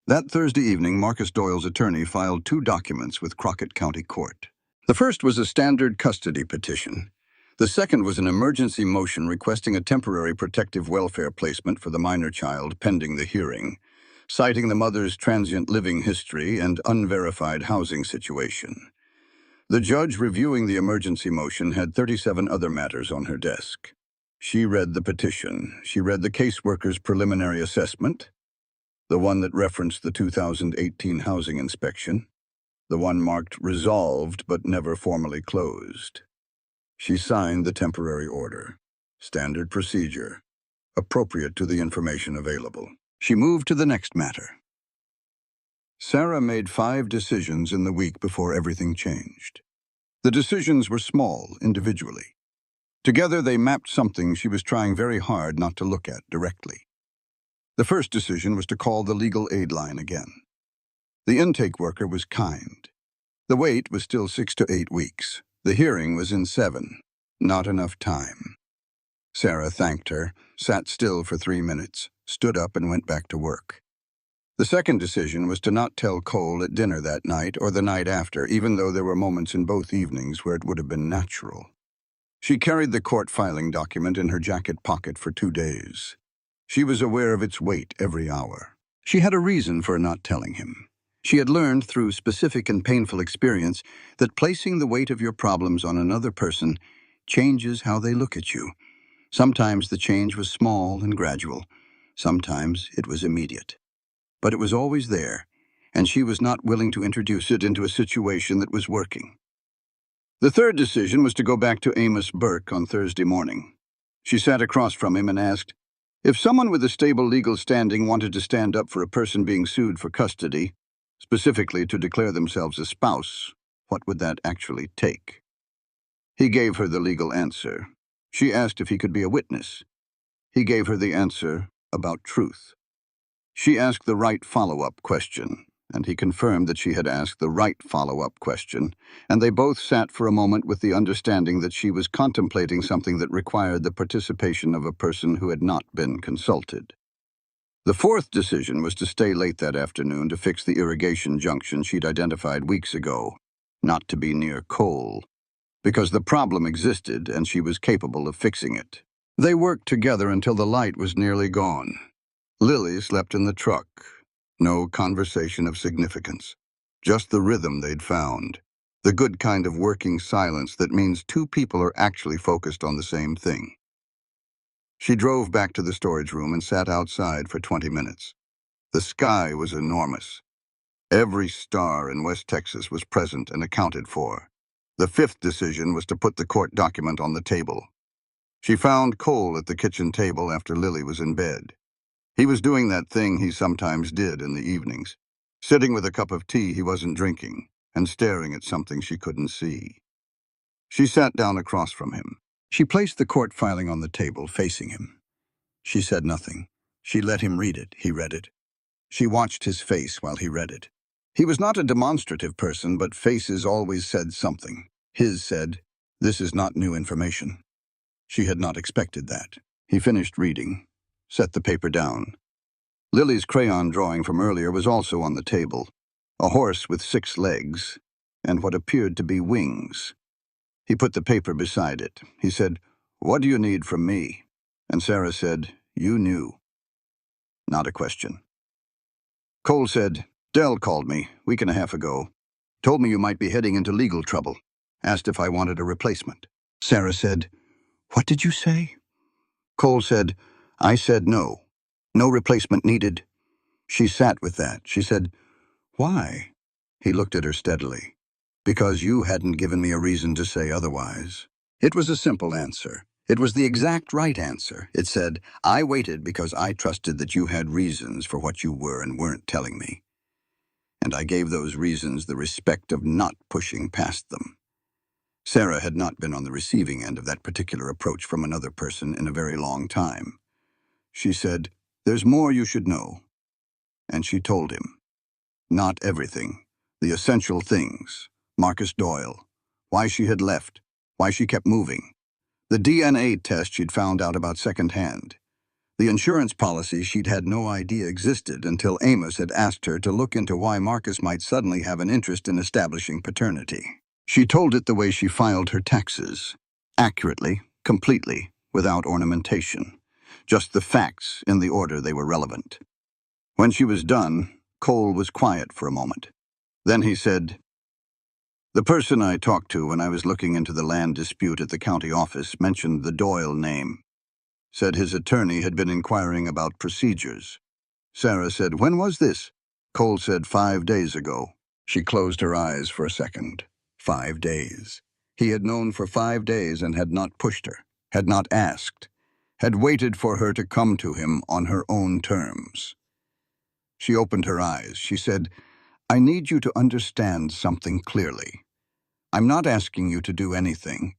That Thursday evening, Marcus Doyle's attorney filed 2 documents with Crockett County Court. The first was a standard custody petition. The second was an emergency motion requesting a temporary protective welfare placement for the minor child pending the hearing, citing the mother's transient living history and unverified housing situation. The judge reviewing the emergency motion had 37 other matters on her desk. She read the petition. She read the caseworker's preliminary assessment, the one that referenced the 2018 housing inspection, the one marked resolved but never formally closed. She signed the temporary order. Standard procedure. Appropriate to the information available. She moved to the next matter. Sarah made 5 decisions in the week before everything changed. The decisions were small, individually. Together they mapped something she was trying very hard not to look at directly. The first decision was to call the legal aid line again. The intake worker was kind. The wait was still 6 to 8 weeks. The hearing was in 7. Not enough time. Sarah thanked her, sat still for 3 minutes, stood up and went back to work. The second decision was to not tell Cole at dinner that night or the night after, even though there were moments in both evenings where it would have been natural. She carried the court filing document in her jacket pocket for 2 days. She was aware of its weight every hour. She had a reason for not telling him. She had learned through specific and painful experience that placing the weight of your problems on another person changes how they look at you. Sometimes the change was small and gradual. Sometimes it was immediate. But it was always there, and she was not willing to introduce it into a situation that was working. The third decision was to go back to Amos Burke on Thursday morning. She sat across from him and asked, if someone with a stable legal standing wanted to stand up for a person being sued for custody, specifically to declare themselves a spouse, what would that actually take? He gave her the legal answer. She asked if he could be a witness. He gave her the answer about truth. She asked the right follow-up question, and he confirmed that she had asked the right follow-up question, and they both sat for a moment with the understanding that she was contemplating something that required the participation of a person who had not been consulted. The fourth decision was to stay late that afternoon to fix the irrigation junction she'd identified weeks ago, not to be near Cole, because the problem existed and she was capable of fixing it. They worked together until the light was nearly gone. Lily slept in the truck. No conversation of significance. Just the rhythm they'd found. The good kind of working silence that means two people are actually focused on the same thing. She drove back to the storage room and sat outside for 20 minutes. The sky was enormous. Every star in West Texas was present and accounted for. The fifth decision was to put the court document on the table. She found Cole at the kitchen table after Lily was in bed. He was doing that thing he sometimes did in the evenings, sitting with a cup of tea he wasn't drinking and staring at something she couldn't see. She sat down across from him. She placed the court filing on the table, facing him. She said nothing. She let him read it. He read it. She watched his face while he read it. He was not a demonstrative person, but faces always said something. His said, "This is not new information." She had not expected that. He finished reading, set the paper down. Lily's crayon drawing from earlier was also on the table. A horse with 6 legs and what appeared to be wings. He put the paper beside it. He said, "What do you need from me?" And Sarah said, "You knew." Not a question. Cole said, "Dell called me a week and a half ago. Told me you might be heading into legal trouble. Asked if I wanted a replacement." Sarah said, "What did you say?" Cole said, "I said no. No replacement needed." She sat with that. She said, "Why?" He looked at her steadily. "Because you hadn't given me a reason to say otherwise." It was a simple answer. It was the exact right answer. It said, "I waited because I trusted that you had reasons for what you were and weren't telling me. And I gave those reasons the respect of not pushing past them." Sarah had not been on the receiving end of that particular approach from another person in a very long time. She said, "There's more you should know." And she told him. Not everything. The essential things. Marcus Doyle. Why she had left. Why she kept moving. The DNA test she'd found out about secondhand. The insurance policy she'd had no idea existed until Amos had asked her to look into why Marcus might suddenly have an interest in establishing paternity. She told it the way she filed her taxes. Accurately, completely, without ornamentation. Just the facts in the order they were relevant. When she was done, Cole was quiet for a moment. Then he said, "The person I talked to when I was looking into the land dispute at the county office mentioned the Doyle name. Said his attorney had been inquiring about procedures." Sarah said, "When was this?" Cole said, 5 days ago." She closed her eyes for a second. 5 days. He had known for 5 days and had not pushed her, had not asked, had waited for her to come to him on her own terms. She opened her eyes. She said, "I need you to understand something clearly. I'm not asking you to do anything.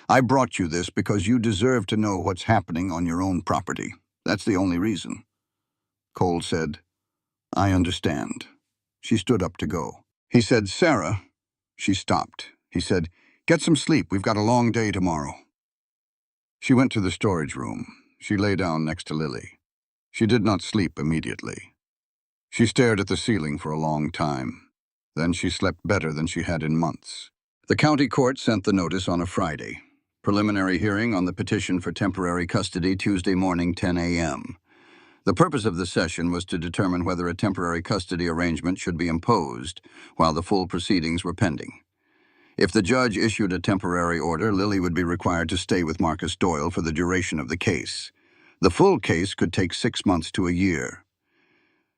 I brought you this because you deserve to know what's happening on your own property. That's the only reason." Cole said, "I understand." She stood up to go. He said, "Sarah." She stopped. He said, "Get some sleep. We've got a long day tomorrow." She went to the storage room. She lay down next to Lily. She did not sleep immediately. She stared at the ceiling for a long time. Then she slept better than she had in months. The county court sent the notice on a Friday. Preliminary hearing on the petition for temporary custody Tuesday morning, 10 a.m. The purpose of the session was to determine whether a temporary custody arrangement should be imposed while the full proceedings were pending. If the judge issued a temporary order, Lily would be required to stay with Marcus Doyle for the duration of the case. The full case could take 6 months to a year.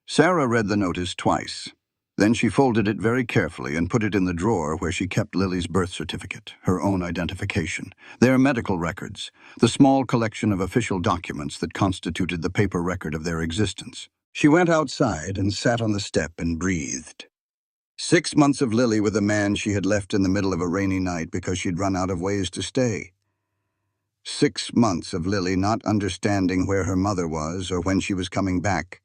Sarah read the notice twice. Then she folded it very carefully and put it in the drawer where she kept Lily's birth certificate, her own identification, their medical records, the small collection of official documents that constituted the paper record of their existence. She went outside and sat on the step and breathed. 6 months of Lily with a man she had left in the middle of a rainy night because she'd run out of ways to stay. 6 months of Lily not understanding where her mother was or when she was coming back,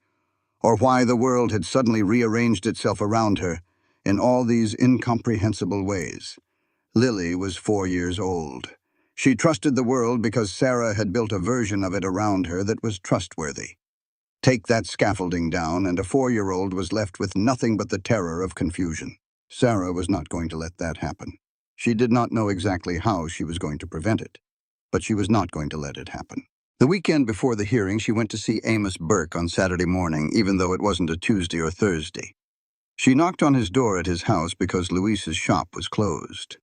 or why the world had suddenly rearranged itself around her in all these incomprehensible ways. Lily was 4 years old. She trusted the world because Sarah had built a version of it around her that was trustworthy. Take that scaffolding down, and a 4-year-old was left with nothing but the terror of confusion. Sarah was not going to let that happen. She did not know exactly how she was going to prevent it, but she was not going to let it happen. The weekend before the hearing, she went to see Amos Burke on Saturday morning, even though it wasn't a Tuesday or Thursday. She knocked on his door at his house because Luis's shop was closed.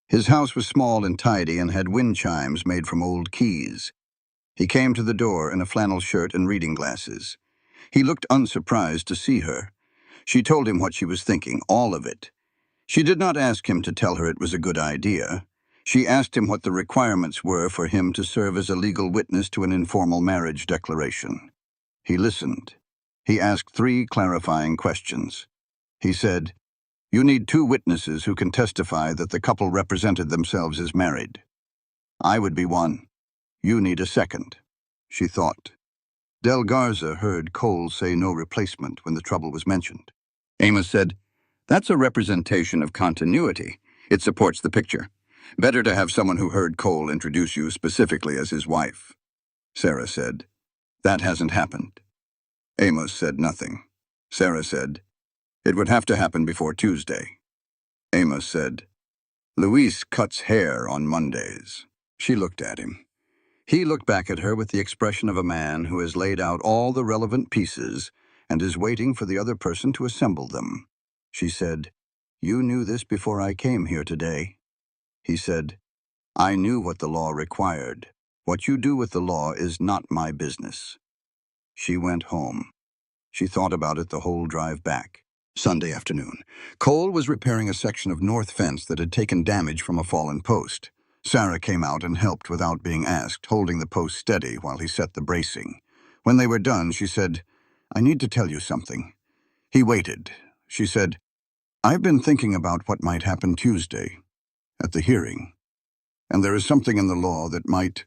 His house was small and tidy and had wind chimes made from old keys. He came to the door in a flannel shirt and reading glasses. He looked unsurprised to see her. She told him what she was thinking, all of it. She did not ask him to tell her it was a good idea. She asked him what the requirements were for him to serve as a legal witness to an informal marriage declaration. He listened. He asked 3 clarifying questions. He said, "You need 2 witnesses who can testify that the couple represented themselves as married. I would be one. You need a second." She thought. Del Garza heard Cole say no replacement when the trouble was mentioned. Amos said, "That's a representation of continuity. It supports the picture. Better to have someone who heard Cole introduce you specifically as his wife." Sarah said, "That hasn't happened." Amos said nothing. Sarah said, "It would have to happen before Tuesday." Amos said, "Luis cuts hair on Mondays." She looked at him. He looked back at her with the expression of a man who has laid out all the relevant pieces and is waiting for the other person to assemble them. She said, "You knew this before I came here today." He said, "I knew what the law required. What you do with the law is not my business." She went home. She thought about it the whole drive back. Sunday afternoon. Cole was repairing a section of north fence that had taken damage from a fallen post. Sarah came out and helped without being asked, holding the post steady while he set the bracing. When they were done, she said, "I need to tell you something." He waited. She said, "I've been thinking about what might happen Tuesday at the hearing, and there is something in the law that might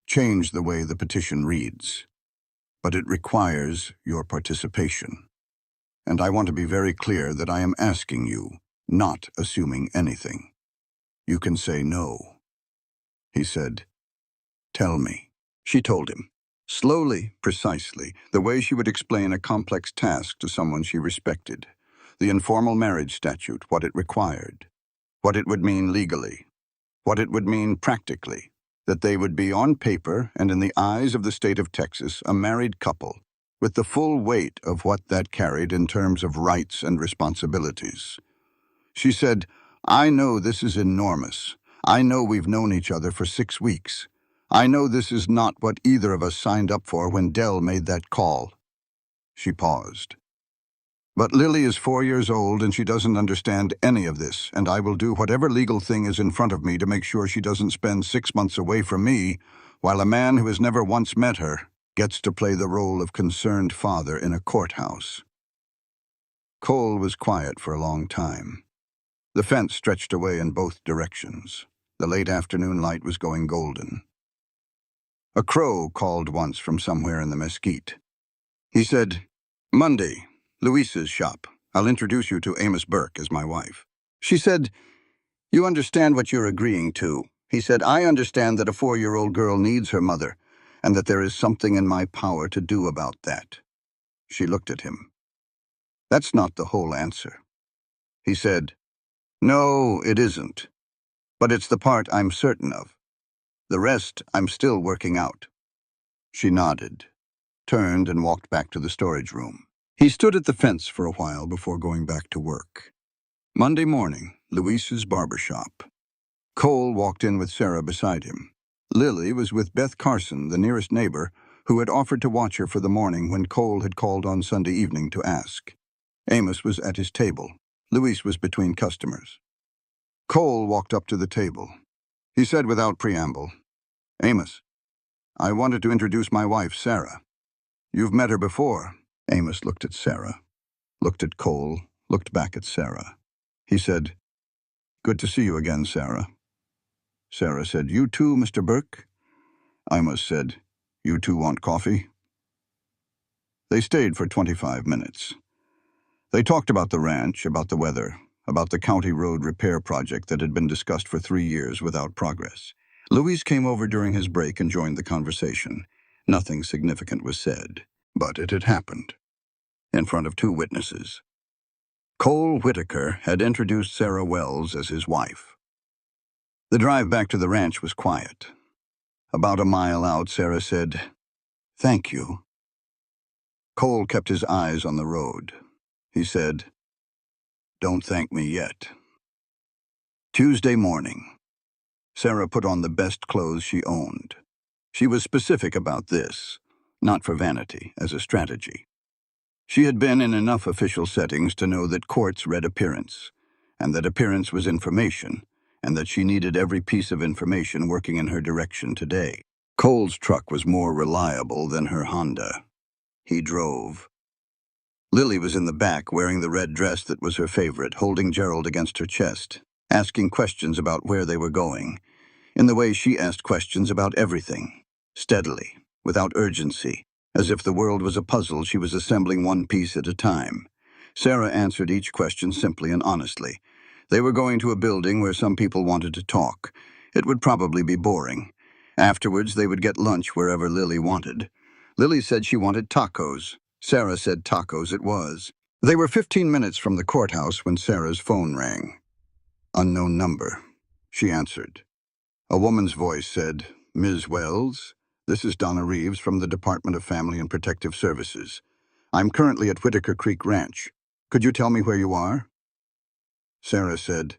change the way the petition reads. But it requires your participation. And I want to be very clear that I am asking you, not assuming anything. You can say no." He said, "Tell me." She told him, slowly, precisely, the way she would explain a complex task to someone she respected. The informal marriage statute, what it required, what it would mean legally, what it would mean practically, that they would be on paper and in the eyes of the state of Texas a married couple, with the full weight of what that carried in terms of rights and responsibilities. She said, "I know this is enormous. I know we've known each other for 6 weeks. I know this is not what either of us signed up for when Dell made that call." She paused. "But Lily is 4 years old and she doesn't understand any of this, and I will do whatever legal thing is in front of me to make sure she doesn't spend 6 months away from me, while a man who has never once met her gets to play the role of concerned father in a courthouse." Cole was quiet for a long time. The fence stretched away in both directions. The late afternoon light was going golden. A crow called once from somewhere in the mesquite. He said, "Monday, Luis's shop. I'll introduce you to Amos Burke as my wife." She said, "You understand what you're agreeing to." He said, "I understand that a 4-year-old girl needs her mother, and that there is something in my power to do about that." She looked at him. "That's not the whole answer." He said, "No, it isn't. But it's the part I'm certain of. The rest I'm still working out." She nodded, turned and walked back to the storage room. He stood at the fence for a while before going back to work. Monday morning, Luis's barber shop. Cole walked in with Sarah beside him. Lily was with Beth Carson, the nearest neighbor, who had offered to watch her for the morning when Cole had called on Sunday evening to ask. Amos was at his table. Luis was between customers. Cole walked up to the table. He said without preamble, "Amos, I wanted to introduce my wife, Sarah. You've met her before." Amos looked at Sarah, looked at Cole, looked back at Sarah. He said, "Good to see you again, Sarah." Sarah said, "You too, Mr. Burke?" Imus said, "You two want coffee?" They stayed for 25 minutes. They talked about the ranch, about the weather, about the county road repair project that had been discussed for 3 years without progress. Louise came over during his break and joined the conversation. Nothing significant was said, but it had happened. In front of 2 witnesses. Cole Whitaker had introduced Sarah Wells as his wife. The drive back to the ranch was quiet. About a mile out, Sarah said, "Thank you." Cole kept his eyes on the road. He said, "Don't thank me yet." Tuesday morning. Sarah put on the best clothes she owned. She was specific about this, not for vanity, as a strategy. She had been in enough official settings to know that courts read appearance, and that appearance was information, and that she needed every piece of information working in her direction today. Cole's truck was more reliable than her Honda. He drove. Lily was in the back wearing the red dress that was her favorite, holding Gerald against her chest, asking questions about where they were going, in the way she asked questions about everything, steadily, without urgency, as if the world was a puzzle she was assembling one piece at a time. Sarah answered each question simply and honestly. They were going to a building where some people wanted to talk. It would probably be boring. Afterwards, they would get lunch wherever Lily wanted. Lily said she wanted tacos. Sarah said tacos it was. They were 15 minutes from the courthouse when Sarah's phone rang. Unknown number. She answered. A woman's voice said, "Ms. Wells, this is Donna Reeves from the Department of Family and Protective Services. I'm currently at Whitaker Creek Ranch. Could you tell me where you are?" Sarah said,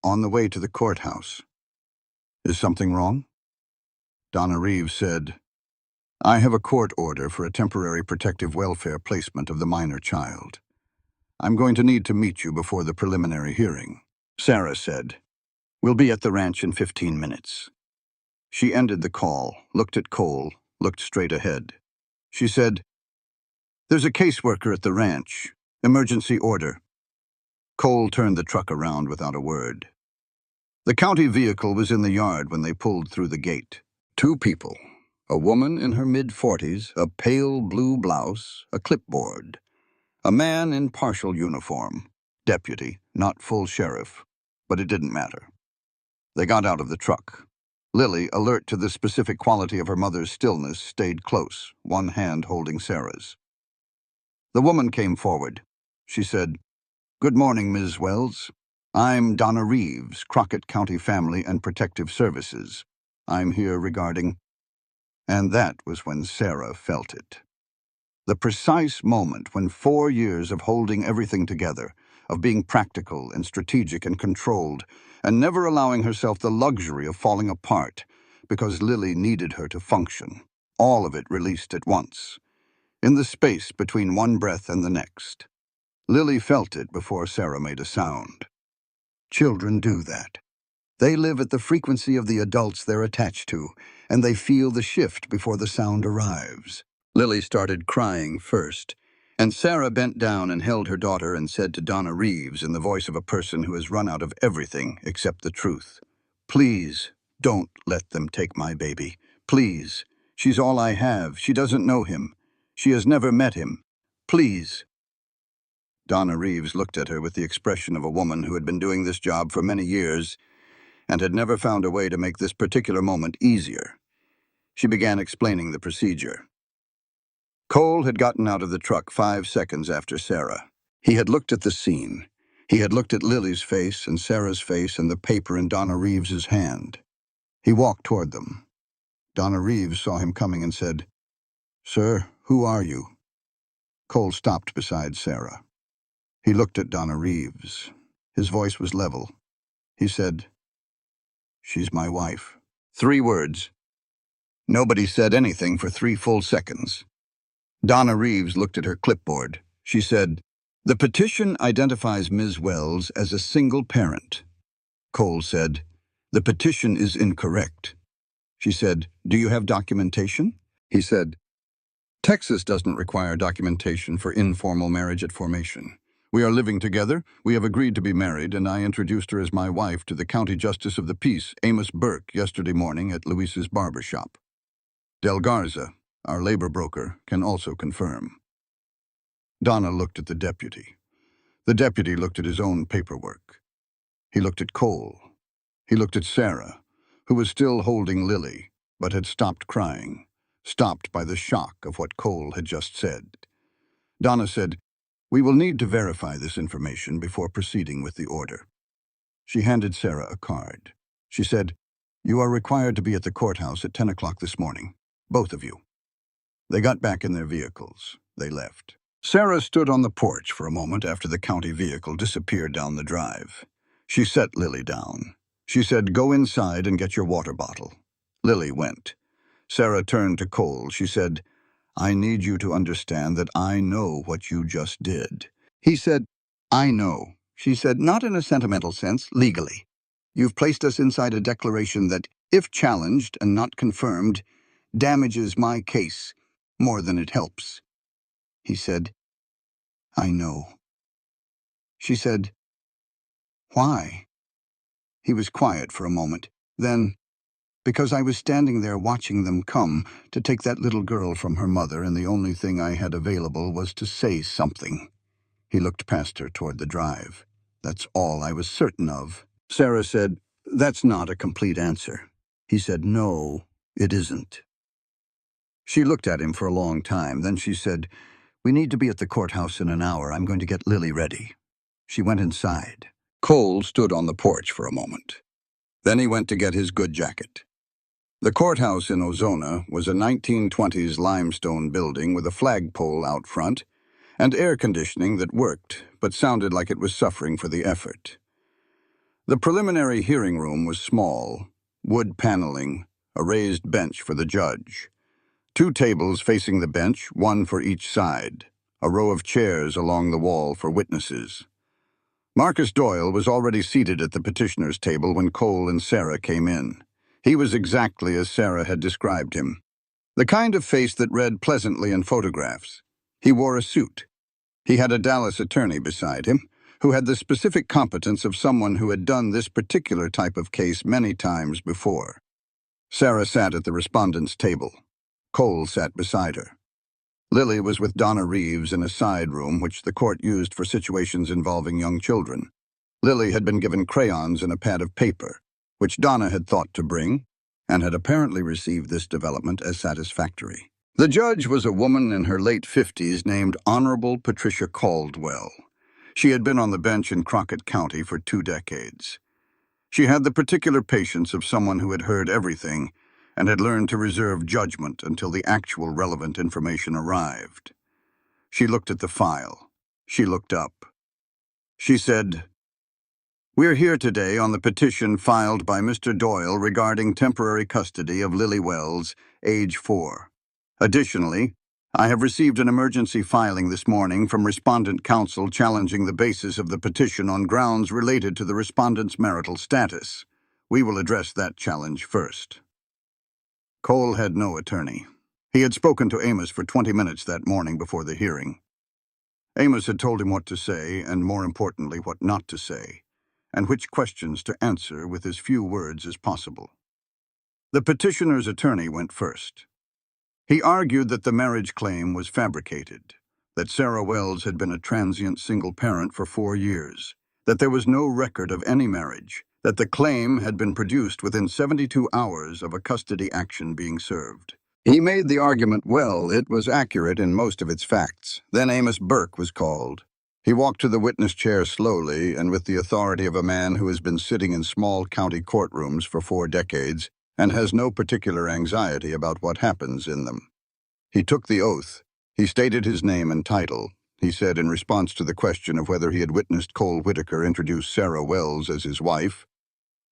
"On the way to the courthouse." "Is something wrong?" Donna Reeves said, "I have a court order for a temporary protective welfare placement of the minor child. I'm going to need to meet you before the preliminary hearing." Sarah said, "We'll be at the ranch in 15 minutes. She ended the call, looked at Cole, looked straight ahead. She said, "There's a caseworker at the ranch. Emergency order." Cole turned the truck around without a word. The county vehicle was in the yard when they pulled through the gate. 2 people, a woman in her mid-40s, a pale blue blouse, a clipboard. A man in partial uniform, deputy, not full sheriff, but it didn't matter. They got out of the truck. Lily, alert to the specific quality of her mother's stillness, stayed close, one hand holding Sarah's. The woman came forward. She said, "Good morning, Ms. Wells. I'm Donna Reeves, Crockett County Family and Protective Services. I'm here regarding—" And that was when Sarah felt it. The precise moment when 4 years of holding everything together, of being practical and strategic and controlled, and never allowing herself the luxury of falling apart, because Lily needed her to function, all of it released at once, in the space between one breath and the next. Lily felt it before Sarah made a sound. Children do that. They live at the frequency of the adults they're attached to, and they feel the shift before the sound arrives. Lily started crying first, and Sarah bent down and held her daughter and said to Donna Reeves in the voice of a person who has run out of everything except the truth, "Please, don't let them take my baby. Please. She's all I have. She doesn't know him. She has never met him. Please." Donna Reeves looked at her with the expression of a woman who had been doing this job for many years and had never found a way to make this particular moment easier. She began explaining the procedure. Cole had gotten out of the truck 5 seconds after Sarah. He had looked at the scene. He had looked at Lily's face and Sarah's face and the paper in Donna Reeves's hand. He walked toward them. Donna Reeves saw him coming and said, "Sir, who are you?" Cole stopped beside Sarah. He looked at Donna Reeves. His voice was level. He said, "She's my wife." 3 words. Nobody said anything for 3 full seconds. Donna Reeves looked at her clipboard. She said, "The petition identifies Ms. Wells as a single parent." Cole said, "The petition is incorrect." She said, "Do you have documentation?" He said, "Texas doesn't require documentation for informal marriage at formation. We are living together, we have agreed to be married, and I introduced her as my wife to the County Justice of the Peace, Amos Burke, yesterday morning at Luis's barber shop. Del Garza, our labor broker, can also confirm." Donna looked at the deputy. The deputy looked at his own paperwork. He looked at Cole. He looked at Sarah, who was still holding Lily, but had stopped crying, stopped by the shock of what Cole had just said. Donna said, "We will need to verify this information before proceeding with the order." She handed Sarah a card. She said, "You are required to be at the courthouse at 10 o'clock this morning, both of you." They got back in their vehicles. They left. Sarah stood on the porch for a moment after the county vehicle disappeared down the drive. She set Lily down. She said, "Go inside and get your water bottle." Lily went. Sarah turned to Cole. She said, "I need you to understand that I know what you just did." He said, "I know." She said, "Not in a sentimental sense, legally. You've placed us inside a declaration that, if challenged and not confirmed, damages my case more than it helps." He said, "I know." She said, "Why?" He was quiet for a moment. Then, "Because I was standing there watching them come to take that little girl from her mother, and the only thing I had available was to say something." He looked past her toward the drive. "That's all I was certain of." Sarah said, "That's not a complete answer." He said, "No, it isn't." She looked at him for a long time. Then she said, "We need to be at the courthouse in an hour. I'm going to get Lily ready." She went inside. Cole stood on the porch for a moment. Then he went to get his good jacket. The courthouse in Ozona was a 1920s limestone building with a flagpole out front and air conditioning that worked but sounded like it was suffering for the effort. The preliminary hearing room was small, wood paneling, a raised bench for the judge. 2 tables facing the bench, 1 for each side, a row of chairs along the wall for witnesses. Marcus Doyle was already seated at the petitioner's table when Cole and Sarah came in. He was exactly as Sarah had described him. The kind of face that read pleasantly in photographs. He wore a suit. He had a Dallas attorney beside him, who had the specific competence of someone who had done this particular type of case many times before. Sarah sat at the respondent's table. Cole sat beside her. Lily was with Donna Reeves in a side room which the court used for situations involving young children. Lily had been given crayons and a pad of paper, which Donna had thought to bring, and had apparently received this development as satisfactory. The judge was a woman in her late 50s named Honorable Patricia Caldwell. She had been on the bench in Crockett County for 2 decades. She had the particular patience of someone who had heard everything and had learned to reserve judgment until the actual relevant information arrived. She looked at the file. She looked up. She said, "We're here today on the petition filed by Mr. Doyle regarding temporary custody of Lily Wells, age 4. Additionally, I have received an emergency filing this morning from Respondent Counsel challenging the basis of the petition on grounds related to the respondent's marital status. We will address that challenge first." Cole had no attorney. He had spoken to Amos for 20 minutes that morning before the hearing. Amos had told him what to say, and more importantly, what not to say, and which questions to answer with as few words as possible. The petitioner's attorney went first. He argued that the marriage claim was fabricated, that Sarah Wells had been a transient single parent for 4 years, that there was no record of any marriage, that the claim had been produced within 72 hours of a custody action being served. He made the argument well. It was accurate in most of its facts. Then Amos Burke was called. He walked to the witness chair slowly and with the authority of a man who has been sitting in small county courtrooms for 4 decades and has no particular anxiety about what happens in them. He took the oath. He stated his name and title. He said in response to the question of whether he had witnessed Cole Whitaker introduce Sarah Wells as his wife,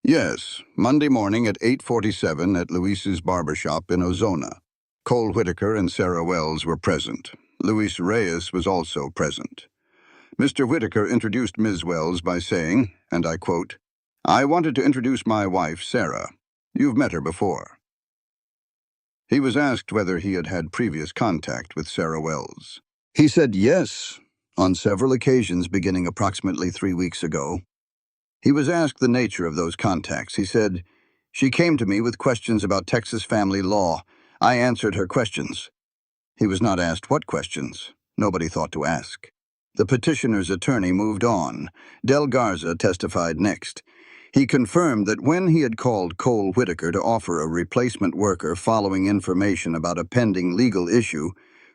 "Yes, Monday morning at 8:47 at Luis's barber shop in Ozona. Cole Whitaker and Sarah Wells were present. Luis Reyes was also present. Mr. Whitaker introduced Ms. Wells by saying, and I quote, 'I wanted to introduce my wife, Sarah. You've met her before.' He was asked whether he had had previous contact with Sarah Wells. He said, 'Yes, on several occasions beginning approximately 3 weeks ago. He was asked the nature of those contacts. He said, "She came to me with questions about Texas family law. I answered her questions." He was not asked what questions. Nobody thought to ask. The petitioner's attorney moved on. Del Garza testified next. He confirmed that when he had called Cole Whitaker to offer a replacement worker following information about a pending legal issue,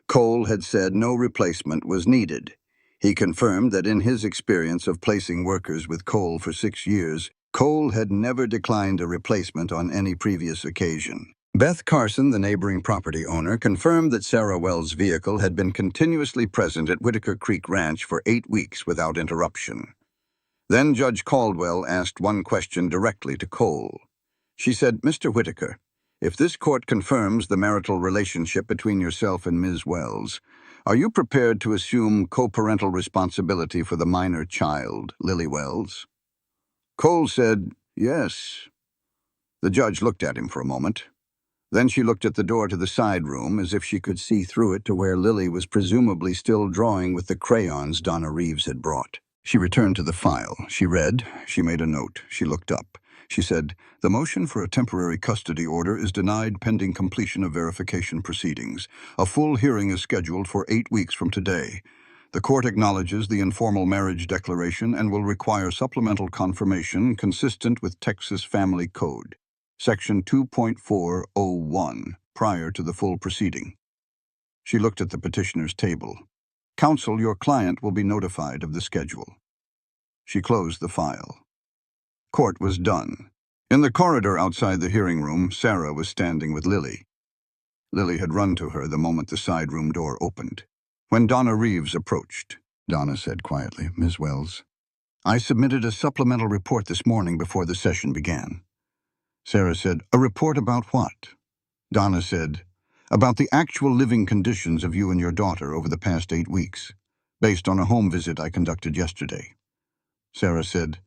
Cole had said no replacement was needed. He confirmed that in his experience of placing workers with Cole for 6 years, Cole had never declined a replacement on any previous occasion. Beth Carson, the neighboring property owner, confirmed that Sarah Wells' vehicle had been continuously present at Whitaker Creek Ranch for 8 weeks without interruption. Then Judge Caldwell asked one question directly to Cole. She said, "Mr. Whitaker, if this court confirms the marital relationship between yourself and Ms. Wells, are you prepared to assume co-parental responsibility for the minor child, Lily Wells?" Cole said, "Yes." The judge looked at him for a moment. Then she looked at the door to the side room as if she could see through it to where Lily was presumably still drawing with the crayons Donna Reeves had brought. She returned to the file. She read. She made a note. She looked up. She said, "The motion for a temporary custody order is denied pending completion of verification proceedings. A full hearing is scheduled for 8 weeks from today. The court acknowledges the informal marriage declaration and will require supplemental confirmation consistent with Texas Family Code, Section 2.401, prior to the full proceeding." She looked at the petitioner's table. "Counsel, your client will be notified of the schedule." She closed the file. Court was done. In the corridor outside the hearing room, Sarah was standing with Lily. Lily had run to her the moment the side room door opened. When Donna Reeves approached, Donna said quietly, "Ms. Wells, I submitted a supplemental report this morning before the session began." Sarah said, "A report about what?" Donna said, "About the actual living conditions of you and your daughter over the past 8 weeks, based on a home visit I conducted yesterday." Sarah said,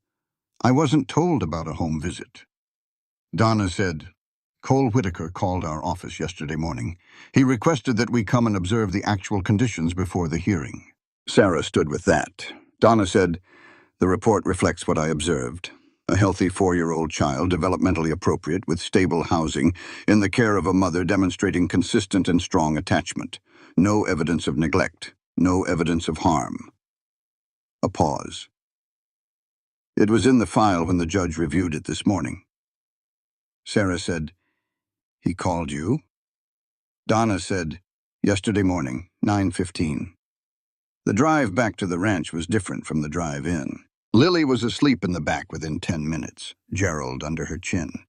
"I wasn't told about a home visit." Donna said, "Cole Whitaker called our office yesterday morning. He requested that we come and observe the actual conditions before the hearing." Sarah stood with that. Donna said, "The report reflects what I observed. A healthy 4-year-old child, developmentally appropriate, with stable housing, in the care of a mother demonstrating consistent and strong attachment. No evidence of neglect. No evidence of harm." A pause. "It was in the file when the judge reviewed it this morning." Sarah said, "He called you?" Donna said, "Yesterday morning, 9:15. The drive back to the ranch was different from the drive in. Lily was asleep in the back within 10 minutes, Gerald under her chin.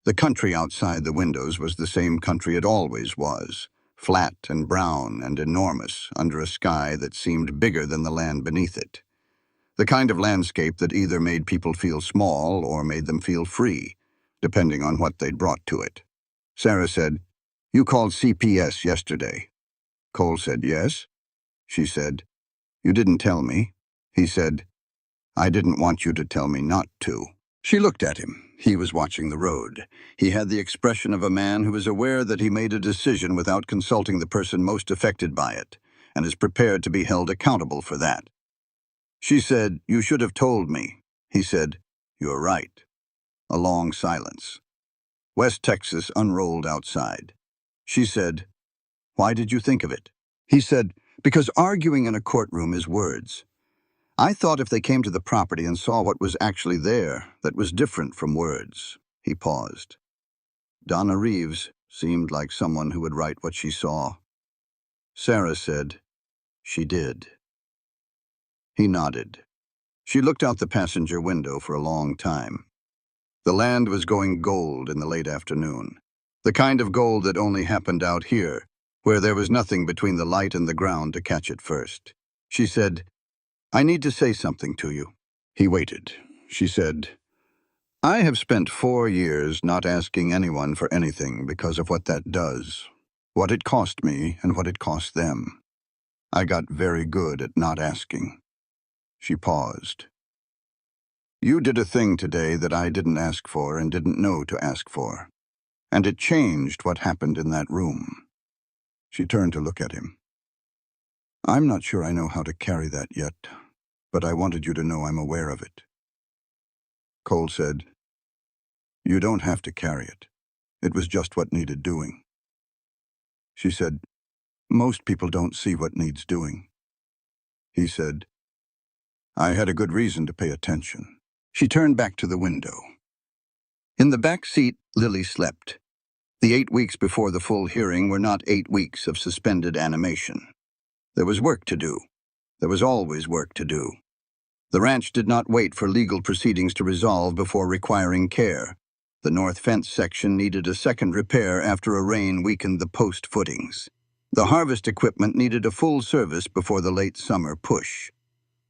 The country outside the windows was the same country it always was, flat and brown and enormous under a sky that seemed bigger than the land beneath it. The kind of landscape that either made people feel small or made them feel free, depending on what they'd brought to it. Sarah said, "You called CPS yesterday." Cole said, "Yes." She said, "You didn't tell me." He said, "I didn't want you to tell me not to." She looked at him. He was watching the road. He had the expression of a man who is aware that he made a decision without consulting the person most affected by it, and is prepared to be held accountable for that. She said, "You should have told me." He said, "You're right." A long silence. West Texas unrolled outside. She said, "Why did you think of it?" He said, "Because arguing in a courtroom is words. I thought if they came to the property and saw what was actually there, that was different from words." He paused. Donna Reeves seemed like someone who would write what she saw. Sarah said, "She did." He nodded. She looked out the passenger window for a long time. The land was going gold in the late afternoon. The kind of gold that only happened out here, where there was nothing between the light and the ground to catch it first. She said, "I need to say something to you." He waited. She said, "I have spent 4 years not asking anyone for anything because of what that does, what it cost me and what it cost them. I got very good at not asking." She paused. "You did a thing today that I didn't ask for and didn't know to ask for, and it changed what happened in that room." She turned to look at him. I'm not sure I know how to carry that yet, but I wanted you to know I'm aware of it. Cole said, You don't have to carry it. It was just what needed doing. She said, Most people don't see what needs doing. He said, I had a good reason to pay attention. She turned back to the window. In the back seat, Lily slept. The 8 weeks before the full hearing were not 8 weeks of suspended animation. There was work to do. There was always work to do. The ranch did not wait for legal proceedings to resolve before requiring care. The north fence section needed a second repair after a rain weakened the post footings. The harvest equipment needed a full service before the late summer push.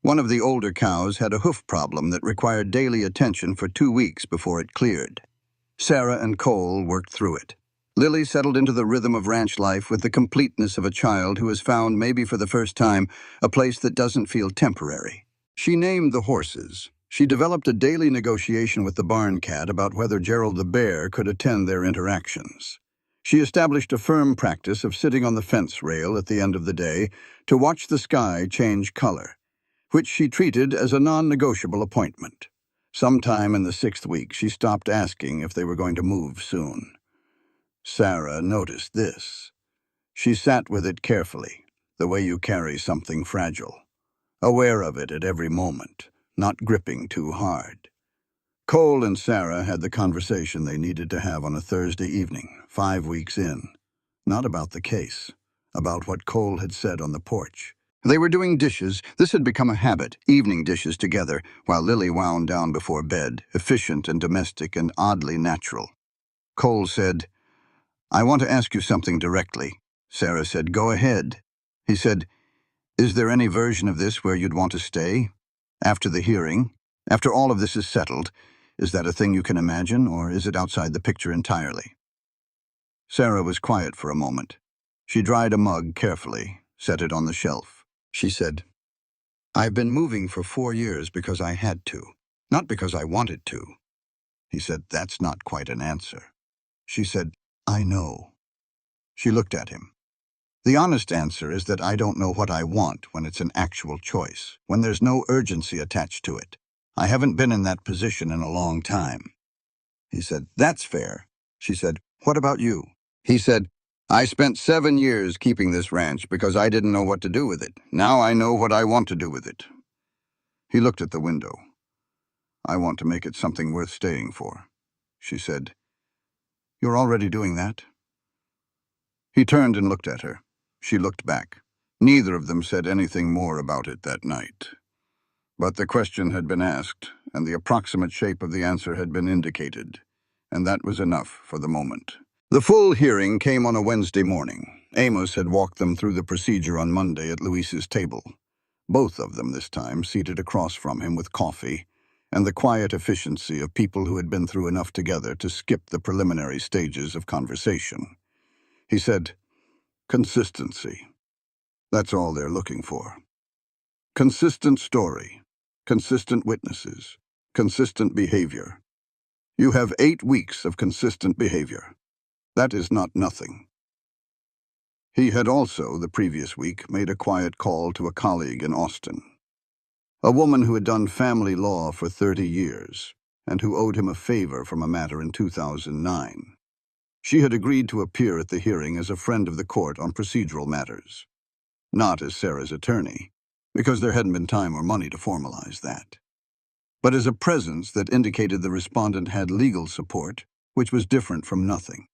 One of the older cows had a hoof problem that required daily attention for 2 weeks before it cleared. Sarah and Cole worked through it. Lily settled into the rhythm of ranch life with the completeness of a child who has found, maybe for the first time, a place that doesn't feel temporary. She named the horses. She developed a daily negotiation with the barn cat about whether Gerald the bear could attend their interactions. She established a firm practice of sitting on the fence rail at the end of the day to watch the sky change color, which she treated as a non-negotiable appointment. Sometime in the 6th week, she stopped asking if they were going to move soon. Sarah noticed this. She sat with it carefully, the way you carry something fragile, aware of it at every moment, not gripping too hard. Cole and Sarah had the conversation they needed to have on a Thursday evening, 5 weeks in. Not about the case, about what Cole had said on the porch. They were doing dishes. This had become a habit, evening dishes together, while Lily wound down before bed, efficient and domestic and oddly natural. Cole said, I want to ask you something directly. Sarah said, Go ahead. He said, Is there any version of this where you'd want to stay? After the hearing? After all of this is settled, is that a thing you can imagine, or is it outside the picture entirely? Sarah was quiet for a moment. She dried a mug carefully, set it on the shelf. She said, I've been moving for 4 years because I had to, not because I wanted to. He said, That's not quite an answer. She said, I know. She looked at him. The honest answer is that I don't know what I want when it's an actual choice, when there's no urgency attached to it. I haven't been in that position in a long time. He said, That's fair. She said, What about you? He said, I spent 7 years keeping this ranch because I didn't know what to do with it. Now I know what I want to do with it. He looked at the window. I want to make it something worth staying for. She said, You're already doing that? He turned and looked at her. She looked back. Neither of them said anything more about it that night. But the question had been asked, and the approximate shape of the answer had been indicated, and that was enough for the moment. The full hearing came on a Wednesday morning. Amos had walked them through the procedure on Monday at Luis's table. Both of them this time seated across from him with coffee, and the quiet efficiency of people who had been through enough together to skip the preliminary stages of conversation. He said, Consistency. That's all they're looking for. Consistent story, consistent witnesses, consistent behavior. You have 8 weeks of consistent behavior. That is not nothing. He had also, the previous week, made a quiet call to a colleague in Austin. A woman who had done family law for 30 years, and who owed him a favor from a matter in 2009. She had agreed to appear at the hearing as a friend of the court on procedural matters. Not as Sarah's attorney, because there hadn't been time or money to formalize that, but as a presence that indicated the respondent had legal support, which was different from nothing.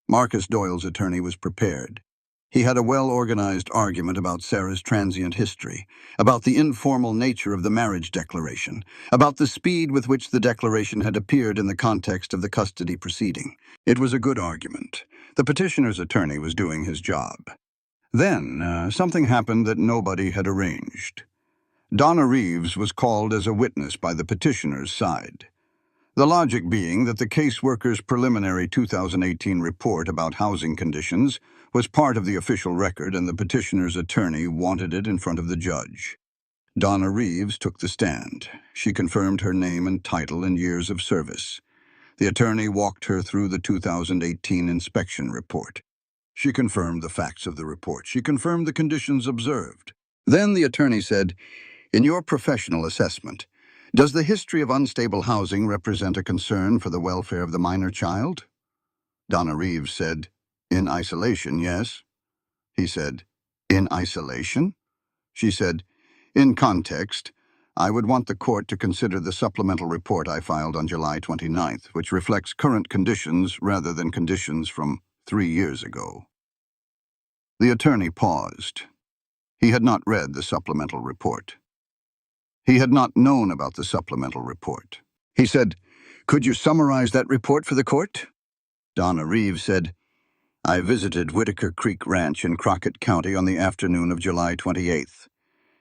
Marcus Doyle's attorney was prepared. He had a well-organized argument about Sarah's transient history, about the informal nature of the marriage declaration, about the speed with which the declaration had appeared in the context of the custody proceeding. It was a good argument. The petitioner's attorney was doing his job. Then, something happened that nobody had arranged. Donna Reeves was called as a witness by the petitioner's side. The logic being that the caseworker's preliminary 2018 report about housing conditions was part of the official record and the petitioner's attorney wanted it in front of the judge. Donna Reeves took the stand. She confirmed her name and title and years of service. The attorney walked her through the 2018 inspection report. She confirmed the facts of the report. She confirmed the conditions observed. Then the attorney said, "In your professional assessment, does the history of unstable housing represent a concern for the welfare of the minor child?" Donna Reeves said, "In isolation, yes." He said, "In isolation?" She said, "In context, I would want the court to consider the supplemental report I filed on July 29th, which reflects current conditions rather than conditions from 3 years ago." The attorney paused. He had not read the supplemental report. He had not known about the supplemental report. He said, "Could you summarize that report for the court?" Donna Reeves said, "I visited Whitaker Creek Ranch in Crockett County on the afternoon of July 28th.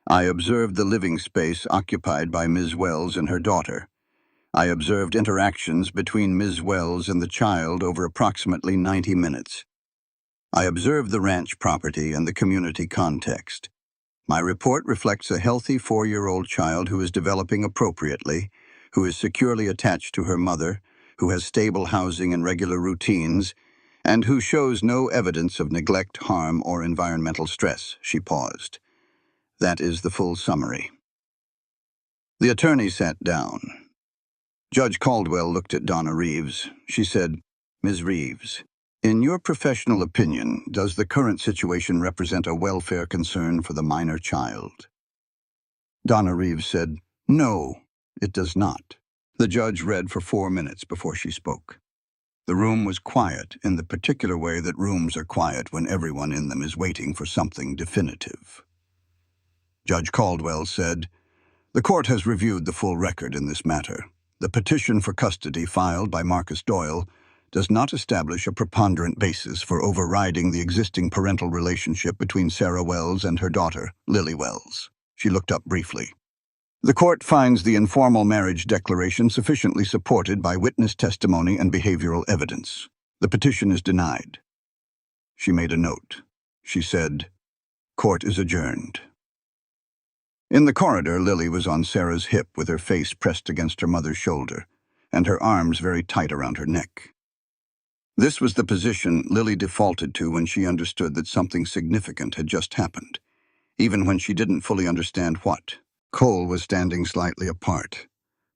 I observed the living space occupied by Ms. Wells and her daughter. I observed interactions between Ms. Wells and the child over approximately 90 minutes. I observed the ranch property and the community context. My report reflects a healthy 4-year-old child who is developing appropriately, who is securely attached to her mother, who has stable housing and regular routines, and who shows no evidence of neglect, harm, or environmental stress." She paused. "That is the full summary." The attorney sat down. Judge Caldwell looked at Donna Reeves. She said, "Ms. Reeves, in your professional opinion, does the current situation represent a welfare concern for the minor child?" Donna Reeves said, "No, it does not." The judge read for 4 minutes before she spoke. The room was quiet in the particular way that rooms are quiet when everyone in them is waiting for something definitive. Judge Caldwell said, "The court has reviewed the full record in this matter. The petition for custody filed by Marcus Doyle does not establish a preponderant basis for overriding the existing parental relationship between Sarah Wells and her daughter, Lily Wells." She looked up briefly. "The court finds the informal marriage declaration sufficiently supported by witness testimony and behavioral evidence. The petition is denied." She made a note. She said, "Court is adjourned." In the corridor, Lily was on Sarah's hip with her face pressed against her mother's shoulder and her arms very tight around her neck. This was the position Lily defaulted to when she understood that something significant had just happened, even when she didn't fully understand what. Cole was standing slightly apart,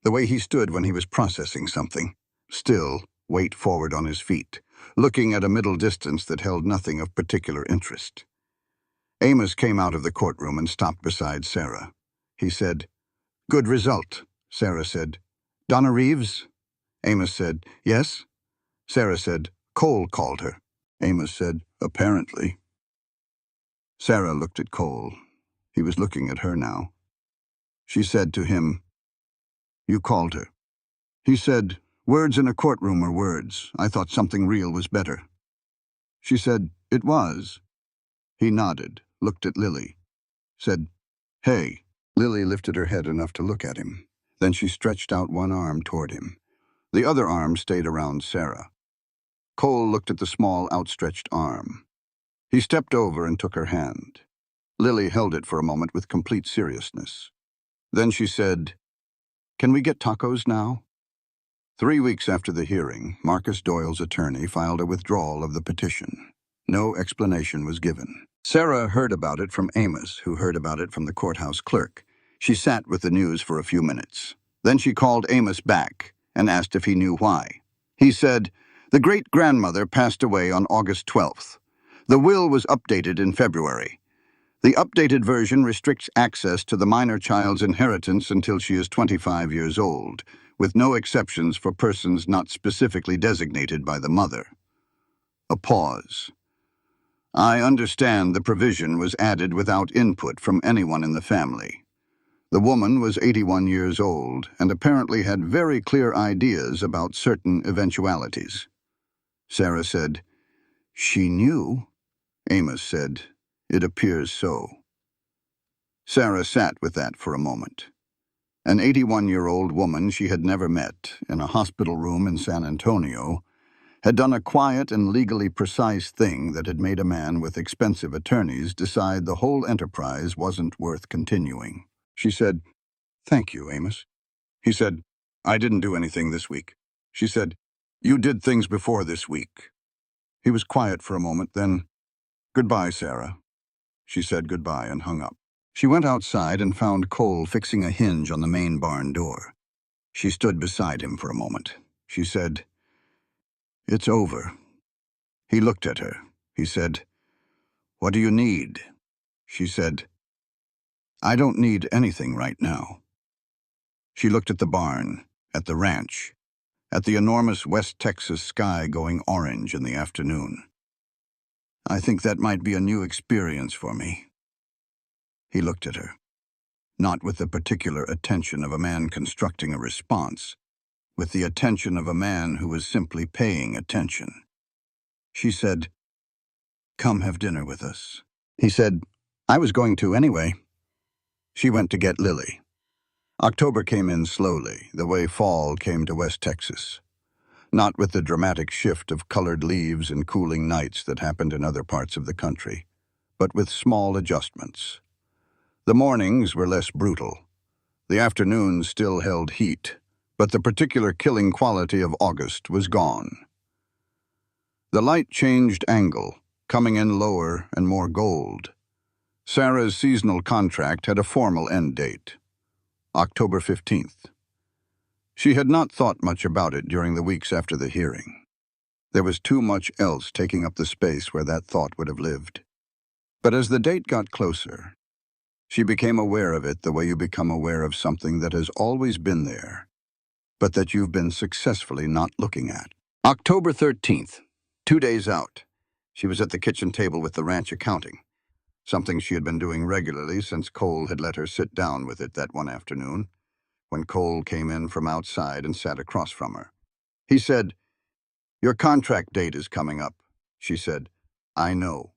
the way he stood when he was processing something, still, weight forward on his feet, looking at a middle distance that held nothing of particular interest. Amos came out of the courtroom and stopped beside Sarah. He said, "Good result," Sarah said. "Donna Reeves?" Amos said, "Yes." Sarah said, "Cole called her." Amos said, "Apparently." Sarah looked at Cole. He was looking at her now. She said to him, "You called her." He said, "Words in a courtroom are words. I thought something real was better." She said, "It was." He nodded, looked at Lily, said, "Hey." Lily lifted her head enough to look at him. Then she stretched out one arm toward him. The other arm stayed around Sarah. Cole looked at the small, outstretched arm. He stepped over and took her hand. Lily held it for a moment with complete seriousness. Then she said, "Can we get tacos now?" 3 weeks after the hearing, Marcus Doyle's attorney filed a withdrawal of the petition. No explanation was given. Sarah heard about it from Amos, who heard about it from the courthouse clerk. She sat with the news for a few minutes. Then she called Amos back and asked if he knew why. He said, "The great-grandmother passed away on August 12th. The will was updated in February. The updated version restricts access to the minor child's inheritance until she is 25 years old, with no exceptions for persons not specifically designated by the mother." A pause. "I understand the provision was added without input from anyone in the family. The woman was 81 years old and apparently had very clear ideas about certain eventualities." Sarah said, "She knew?" Amos said, "It appears so." Sarah sat with that for a moment. An 81-year-old woman she had never met, in a hospital room in San Antonio, had done a quiet and legally precise thing that had made a man with expensive attorneys decide the whole enterprise wasn't worth continuing. She said, "Thank you, Amos." He said, "I didn't do anything this week." She said, "You did things before this week." He was quiet for a moment, then, Goodbye, Sarah. She said goodbye and hung up. She went outside and found Cole fixing a hinge on the main barn door. She stood beside him for a moment. She said, "It's over." He looked at her. He said, "What do you need?" She said, "I don't need anything right now." She looked at the barn, at the ranch, at the enormous West Texas sky going orange in the afternoon. "I think that might be a new experience for me." He looked at her, not with the particular attention of a man constructing a response, with the attention of a man who was simply paying attention. She said, "Come have dinner with us." He said, "I was going to anyway." She went to get Lily. October came in slowly, the way fall came to West Texas. Not with the dramatic shift of colored leaves and cooling nights that happened in other parts of the country, but with small adjustments. The mornings were less brutal. The afternoons still held heat, but the particular killing quality of August was gone. The light changed angle, coming in lower and more gold. Sarah's seasonal contract had a formal end date, October 15th. She had not thought much about it during the weeks after the hearing. There was too much else taking up the space where that thought would have lived. But as the date got closer, she became aware of it the way you become aware of something that has always been there, but that you've been successfully not looking at. October 13th, 2 days out. She was at the kitchen table with the ranch accounting, something she had been doing regularly since Cole had let her sit down with it that one afternoon, when Cole came in from outside and sat across from her. He said, "Your contract date is coming up." She said, "I know."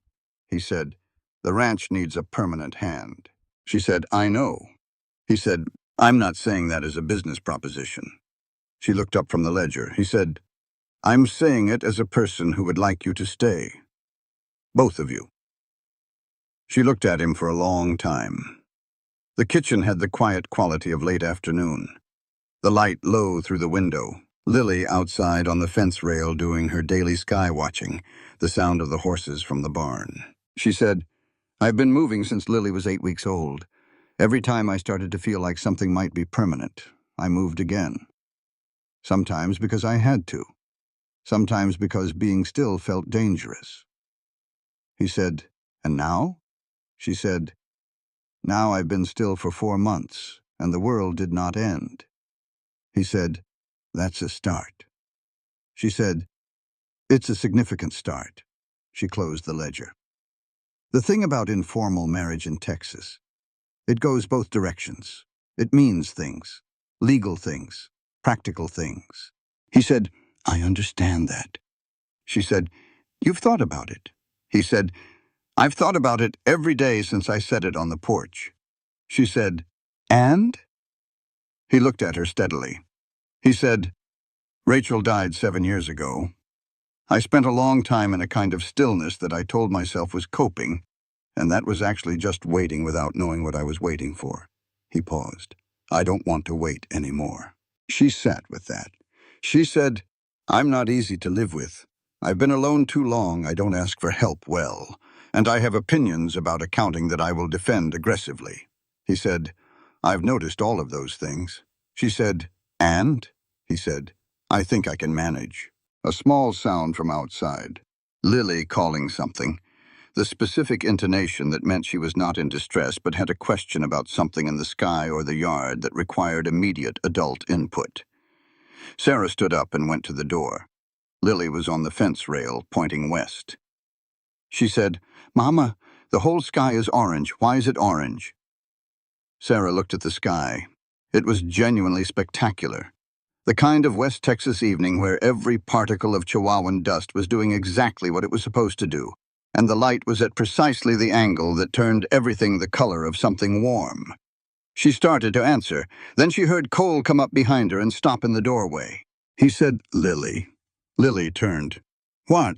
He said, "The ranch needs a permanent hand." She said, "I know." He said, "I'm not saying that as a business proposition." She looked up from the ledger. He said, "I'm saying it as a person who would like you to stay. Both of you." She looked at him for a long time. The kitchen had the quiet quality of late afternoon. The light low through the window, Lily outside on the fence rail doing her daily sky watching, the sound of the horses from the barn. She said, "I've been moving since Lily was 8 weeks old. Every time I started to feel like something might be permanent, I moved again. Sometimes because I had to. Sometimes because being still felt dangerous." He said, "And now?" She said, "Now I've been still for 4 months, and the world did not end." He said, "That's a start." She said, "It's a significant start." She closed the ledger. The thing about informal marriage in Texas, it goes both directions. It means things, legal things, practical things. He said, "I understand that." She said, "You've thought about it." He said, "I've thought about it every day since I said it on the porch." She said, "And?" He looked at her steadily. He said, "Rachel died 7 years ago. I spent a long time in a kind of stillness that I told myself was coping, and that was actually just waiting without knowing what I was waiting for." He paused. "I don't want to wait anymore." She sat with that. She said, "I'm not easy to live with. I've been alone too long. I don't ask for help well, and I have opinions about accounting that I will defend aggressively." He said, "I've noticed all of those things." She said, "And?" He said, "I think I can manage." A small sound from outside. Lily calling something. The specific intonation that meant she was not in distress but had a question about something in the sky or the yard that required immediate adult input. Sarah stood up and went to the door. Lily was on the fence rail, pointing west. She said, "Mama, the whole sky is orange. Why is it orange?" Sarah looked at the sky. It was genuinely spectacular. The kind of West Texas evening where every particle of Chihuahuan dust was doing exactly what it was supposed to do, and the light was at precisely the angle that turned everything the color of something warm. She started to answer. Then she heard Cole come up behind her and stop in the doorway. He said, "Lily." Lily turned. "What?"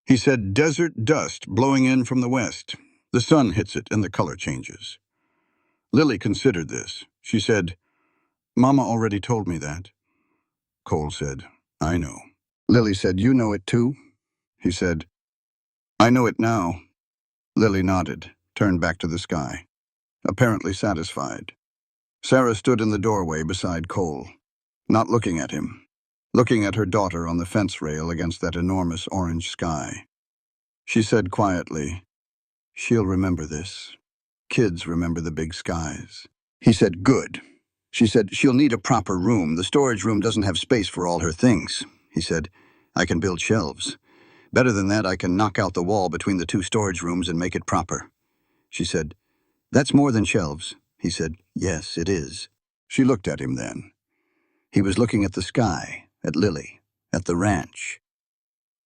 He said, "Desert dust blowing in from the west. The sun hits it and the color changes." Lily considered this. She said, "Mama already told me that." Cole said, "I know." Lily said, "You know it too?" He said, "I know it now. Lily nodded, turned back to the sky, apparently satisfied. Sarah stood in the doorway beside Cole, not looking at him, looking at her daughter on the fence rail against that enormous orange sky. She said quietly, "She'll remember this. Kids remember the big skies." He said, "Good." She said, "She'll need a proper room. The storage room doesn't have space for all her things." He said, "I can build shelves. Better than that, I can knock out the wall between the two storage rooms and make it proper." She said, "That's more than shelves." He said, "Yes, it is." She looked at him then. He was looking at the sky, at Lily, at the ranch,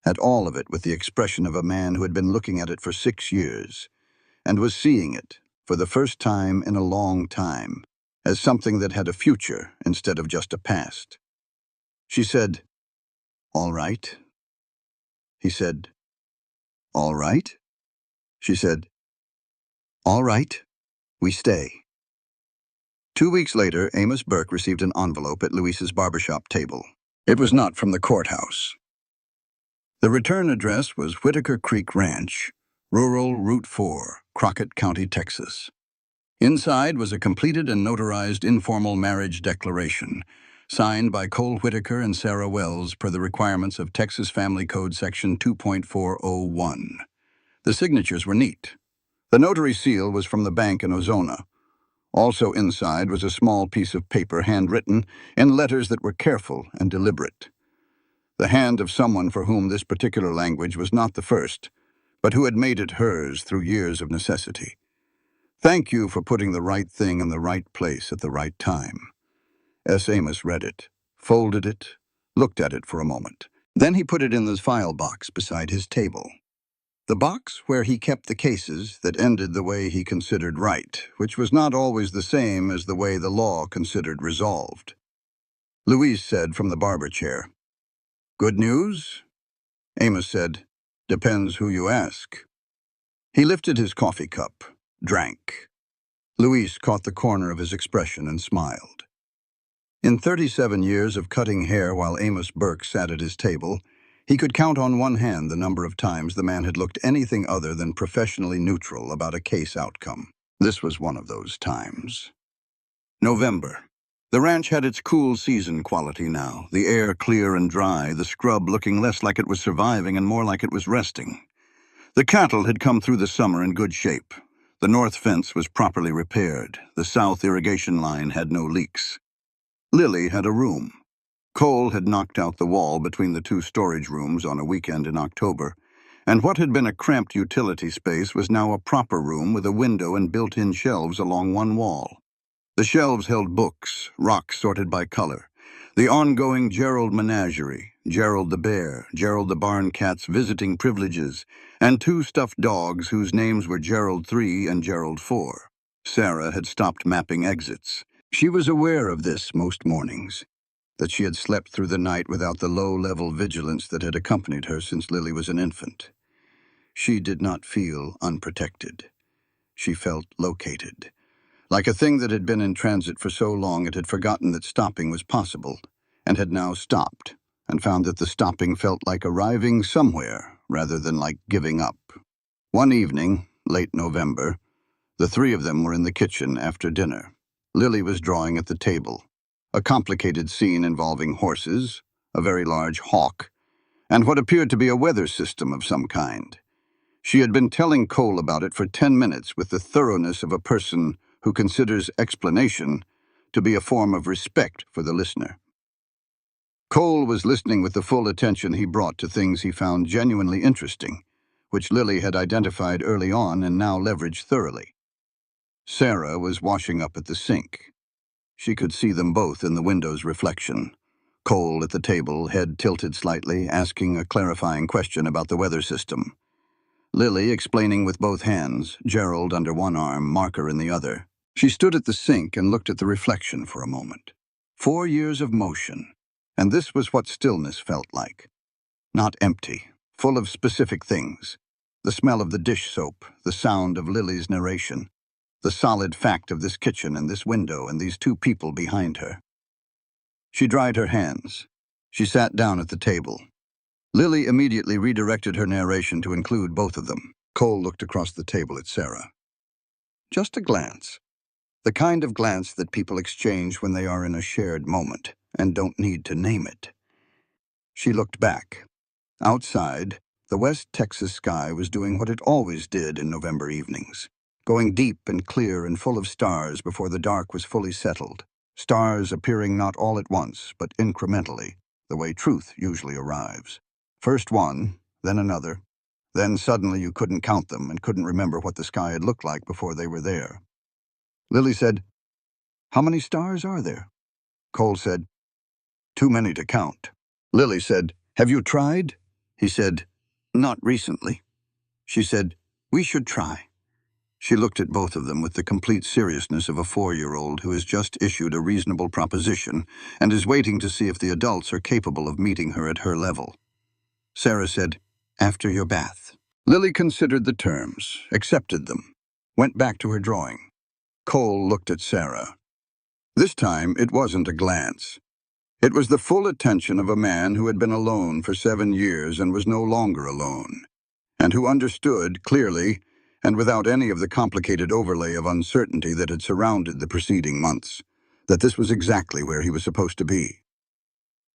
at all of it with the expression of a man who had been looking at it for 6 years, and was seeing it, for the first time in a long time, as something that had a future instead of just a past. She said, "All right." He said, "All right?" She said, "All right, we stay." 2 weeks later, Amos Burke received an envelope at Louise's barbershop table. It was not from the courthouse. The return address was Whitaker Creek Ranch, rural Route 4, Crockett County, Texas. Inside was a completed and notarized informal marriage declaration, signed by Cole Whitaker and Sarah Wells per the requirements of Texas Family Code Section 2.401. The signatures were neat. The notary seal was from the bank in Ozona. Also inside was a small piece of paper handwritten in letters that were careful and deliberate. The hand of someone for whom this particular language was not the first, but who had made it hers through years of necessity. "Thank you for putting the right thing in the right place at the right time." S. Amos read it, folded it, looked at it for a moment. Then he put it in the file box beside his table. The box where he kept the cases that ended the way he considered right, which was not always the same as the way the law considered resolved. Louise said from the barber chair, "Good news?" Amos said, "Depends who you ask." He lifted his coffee cup, drank. Louise caught the corner of his expression and smiled. In 37 years of cutting hair while Amos Burke sat at his table, he could count on one hand the number of times the man had looked anything other than professionally neutral about a case outcome. This was one of those times. November. The ranch had its cool season quality now, the air clear and dry, the scrub looking less like it was surviving and more like it was resting. The cattle had come through the summer in good shape. The north fence was properly repaired. The south irrigation line had no leaks. Lily had a room. Cole had knocked out the wall between the two storage rooms on a weekend in October, and what had been a cramped utility space was now a proper room with a window and built-in shelves along one wall. The shelves held books, rocks sorted by color, the ongoing Gerald menagerie, Gerald the bear, Gerald the barn cat's visiting privileges, and 2 stuffed dogs whose names were Gerald 3 and Gerald 4. Sarah had stopped mapping exits. She was aware of this most mornings, that she had slept through the night without the low-level vigilance that had accompanied her since Lily was an infant. She did not feel unprotected. She felt located. Like a thing that had been in transit for so long it had forgotten that stopping was possible, and had now stopped, and found that the stopping felt like arriving somewhere rather than like giving up. One evening, late November, the 3 of them were in the kitchen after dinner. Lily was drawing at the table, a complicated scene involving horses, a very large hawk, and what appeared to be a weather system of some kind. She had been telling Cole about it for 10 minutes with the thoroughness of a person who considers explanation to be a form of respect for the listener. Cole was listening with the full attention he brought to things he found genuinely interesting, which Lily had identified early on and now leveraged thoroughly. Sarah was washing up at the sink. She could see them both in the window's reflection. Cole at the table, head tilted slightly, asking a clarifying question about the weather system. Lily explaining with both hands, Gerald under one arm, marker in the other. She stood at the sink and looked at the reflection for a moment. 4 years of motion, and this was what stillness felt like. Not empty, full of specific things. The smell of the dish soap, the sound of Lily's narration, the solid fact of this kitchen and this window and these 2 people behind her. She dried her hands. She sat down at the table. Lily immediately redirected her narration to include both of them. Cole looked across the table at Sarah. Just a glance. The kind of glance that people exchange when they are in a shared moment and don't need to name it. She looked back. Outside, the West Texas sky was doing what it always did in November evenings, going deep and clear and full of stars before the dark was fully settled, stars appearing not all at once, but incrementally, the way truth usually arrives. First one, then another. Then suddenly you couldn't count them and couldn't remember what the sky had looked like before they were there. Lily said, "How many stars are there?" Cole said, "Too many to count." Lily said, "Have you tried?" He said, "Not recently." She said, "We should try." She looked at both of them with the complete seriousness of a 4-year-old who has just issued a reasonable proposition and is waiting to see if the adults are capable of meeting her at her level. Sarah said, "After your bath." Lily considered the terms, accepted them, went back to her drawing. Cole looked at Sarah. This time it wasn't a glance. It was the full attention of a man who had been alone for 7 years and was no longer alone, and who understood clearly and without any of the complicated overlay of uncertainty that had surrounded the preceding months, that this was exactly where he was supposed to be.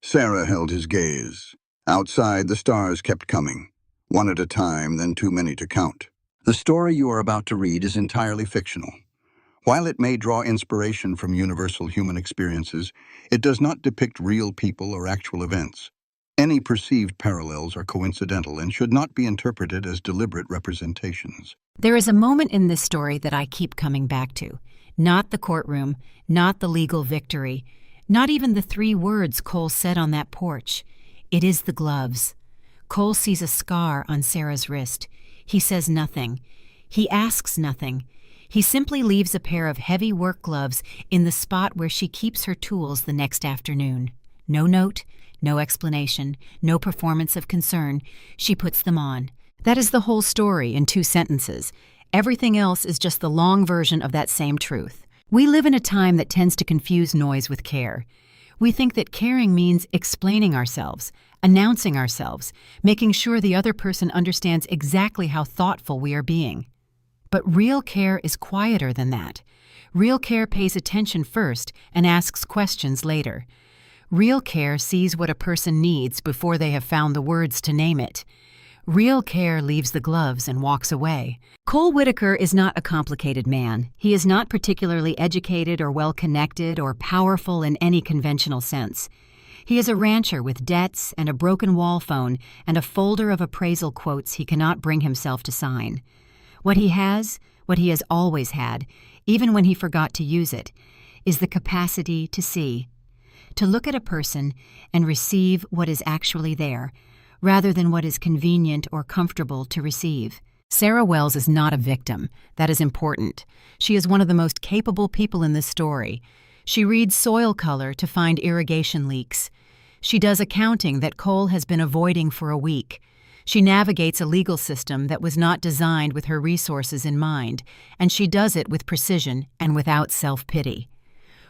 Sarah held his gaze. Outside, the stars kept coming, one at a time, then too many to count. The story you are about to read is entirely fictional. While it may draw inspiration from universal human experiences, it does not depict real people or actual events. Any perceived parallels are coincidental and should not be interpreted as deliberate representations. There is a moment in this story that I keep coming back to. Not the courtroom, not the legal victory, not even the 3 words Cole said on that porch. It is the gloves. Cole sees a scar on Sarah's wrist. He says nothing. He asks nothing. He simply leaves a pair of heavy work gloves in the spot where she keeps her tools the next afternoon. No note, no explanation, no performance of concern. She puts them on. That is the whole story in 2 sentences. Everything else is just the long version of that same truth. We live in a time that tends to confuse noise with care. We think that caring means explaining ourselves, announcing ourselves, making sure the other person understands exactly how thoughtful we are being. But real care is quieter than that. Real care pays attention first and asks questions later. Real care sees what a person needs before they have found the words to name it. Real care leaves the gloves and walks away. Cole Whitaker is not a complicated man. He is not particularly educated or well-connected or powerful in any conventional sense. He is a rancher with debts and a broken wall phone and a folder of appraisal quotes he cannot bring himself to sign. What he has, what he has always had, even when he forgot to use it, is the capacity to see, to look at a person and receive what is actually there, rather than what is convenient or comfortable to receive. Sarah Wells is not a victim. That is important. She is one of the most capable people in this story. She reads soil color to find irrigation leaks. She does accounting that Cole has been avoiding for a week. She navigates a legal system that was not designed with her resources in mind, and she does it with precision and without self-pity.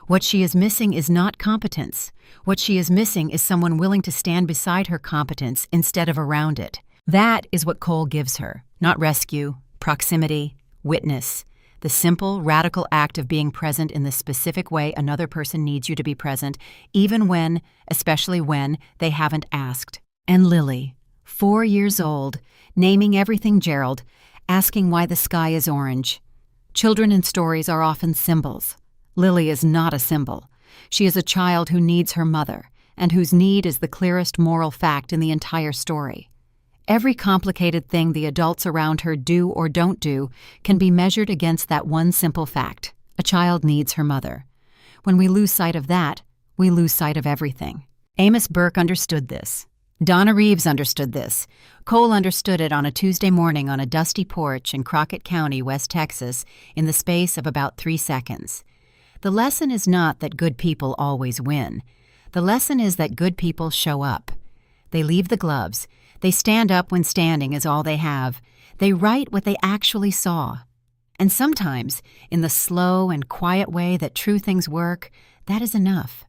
What she is missing is not competence. What she is missing is someone willing to stand beside her competence instead of around it. That is what Cole gives her, not rescue, proximity, witness. The simple, radical act of being present in the specific way another person needs you to be present, even when, especially when, they haven't asked. And Lily, 4 years old, naming everything Gerald, asking why the sky is orange. Children in stories are often symbols. Lily is not a symbol. She is a child who needs her mother, and whose need is the clearest moral fact in the entire story. Every complicated thing the adults around her do or don't do can be measured against that one simple fact. A child needs her mother. When we lose sight of that, we lose sight of everything. Amos Burke understood this. Donna Reeves understood this. Cole understood it on a Tuesday morning on a dusty porch in Crockett County, West Texas, in the space of about 3 seconds. The lesson is not that good people always win. The lesson is that good people show up. They leave the gloves. They stand up when standing is all they have. They write what they actually saw. And sometimes, in the slow and quiet way that true things work, that is enough.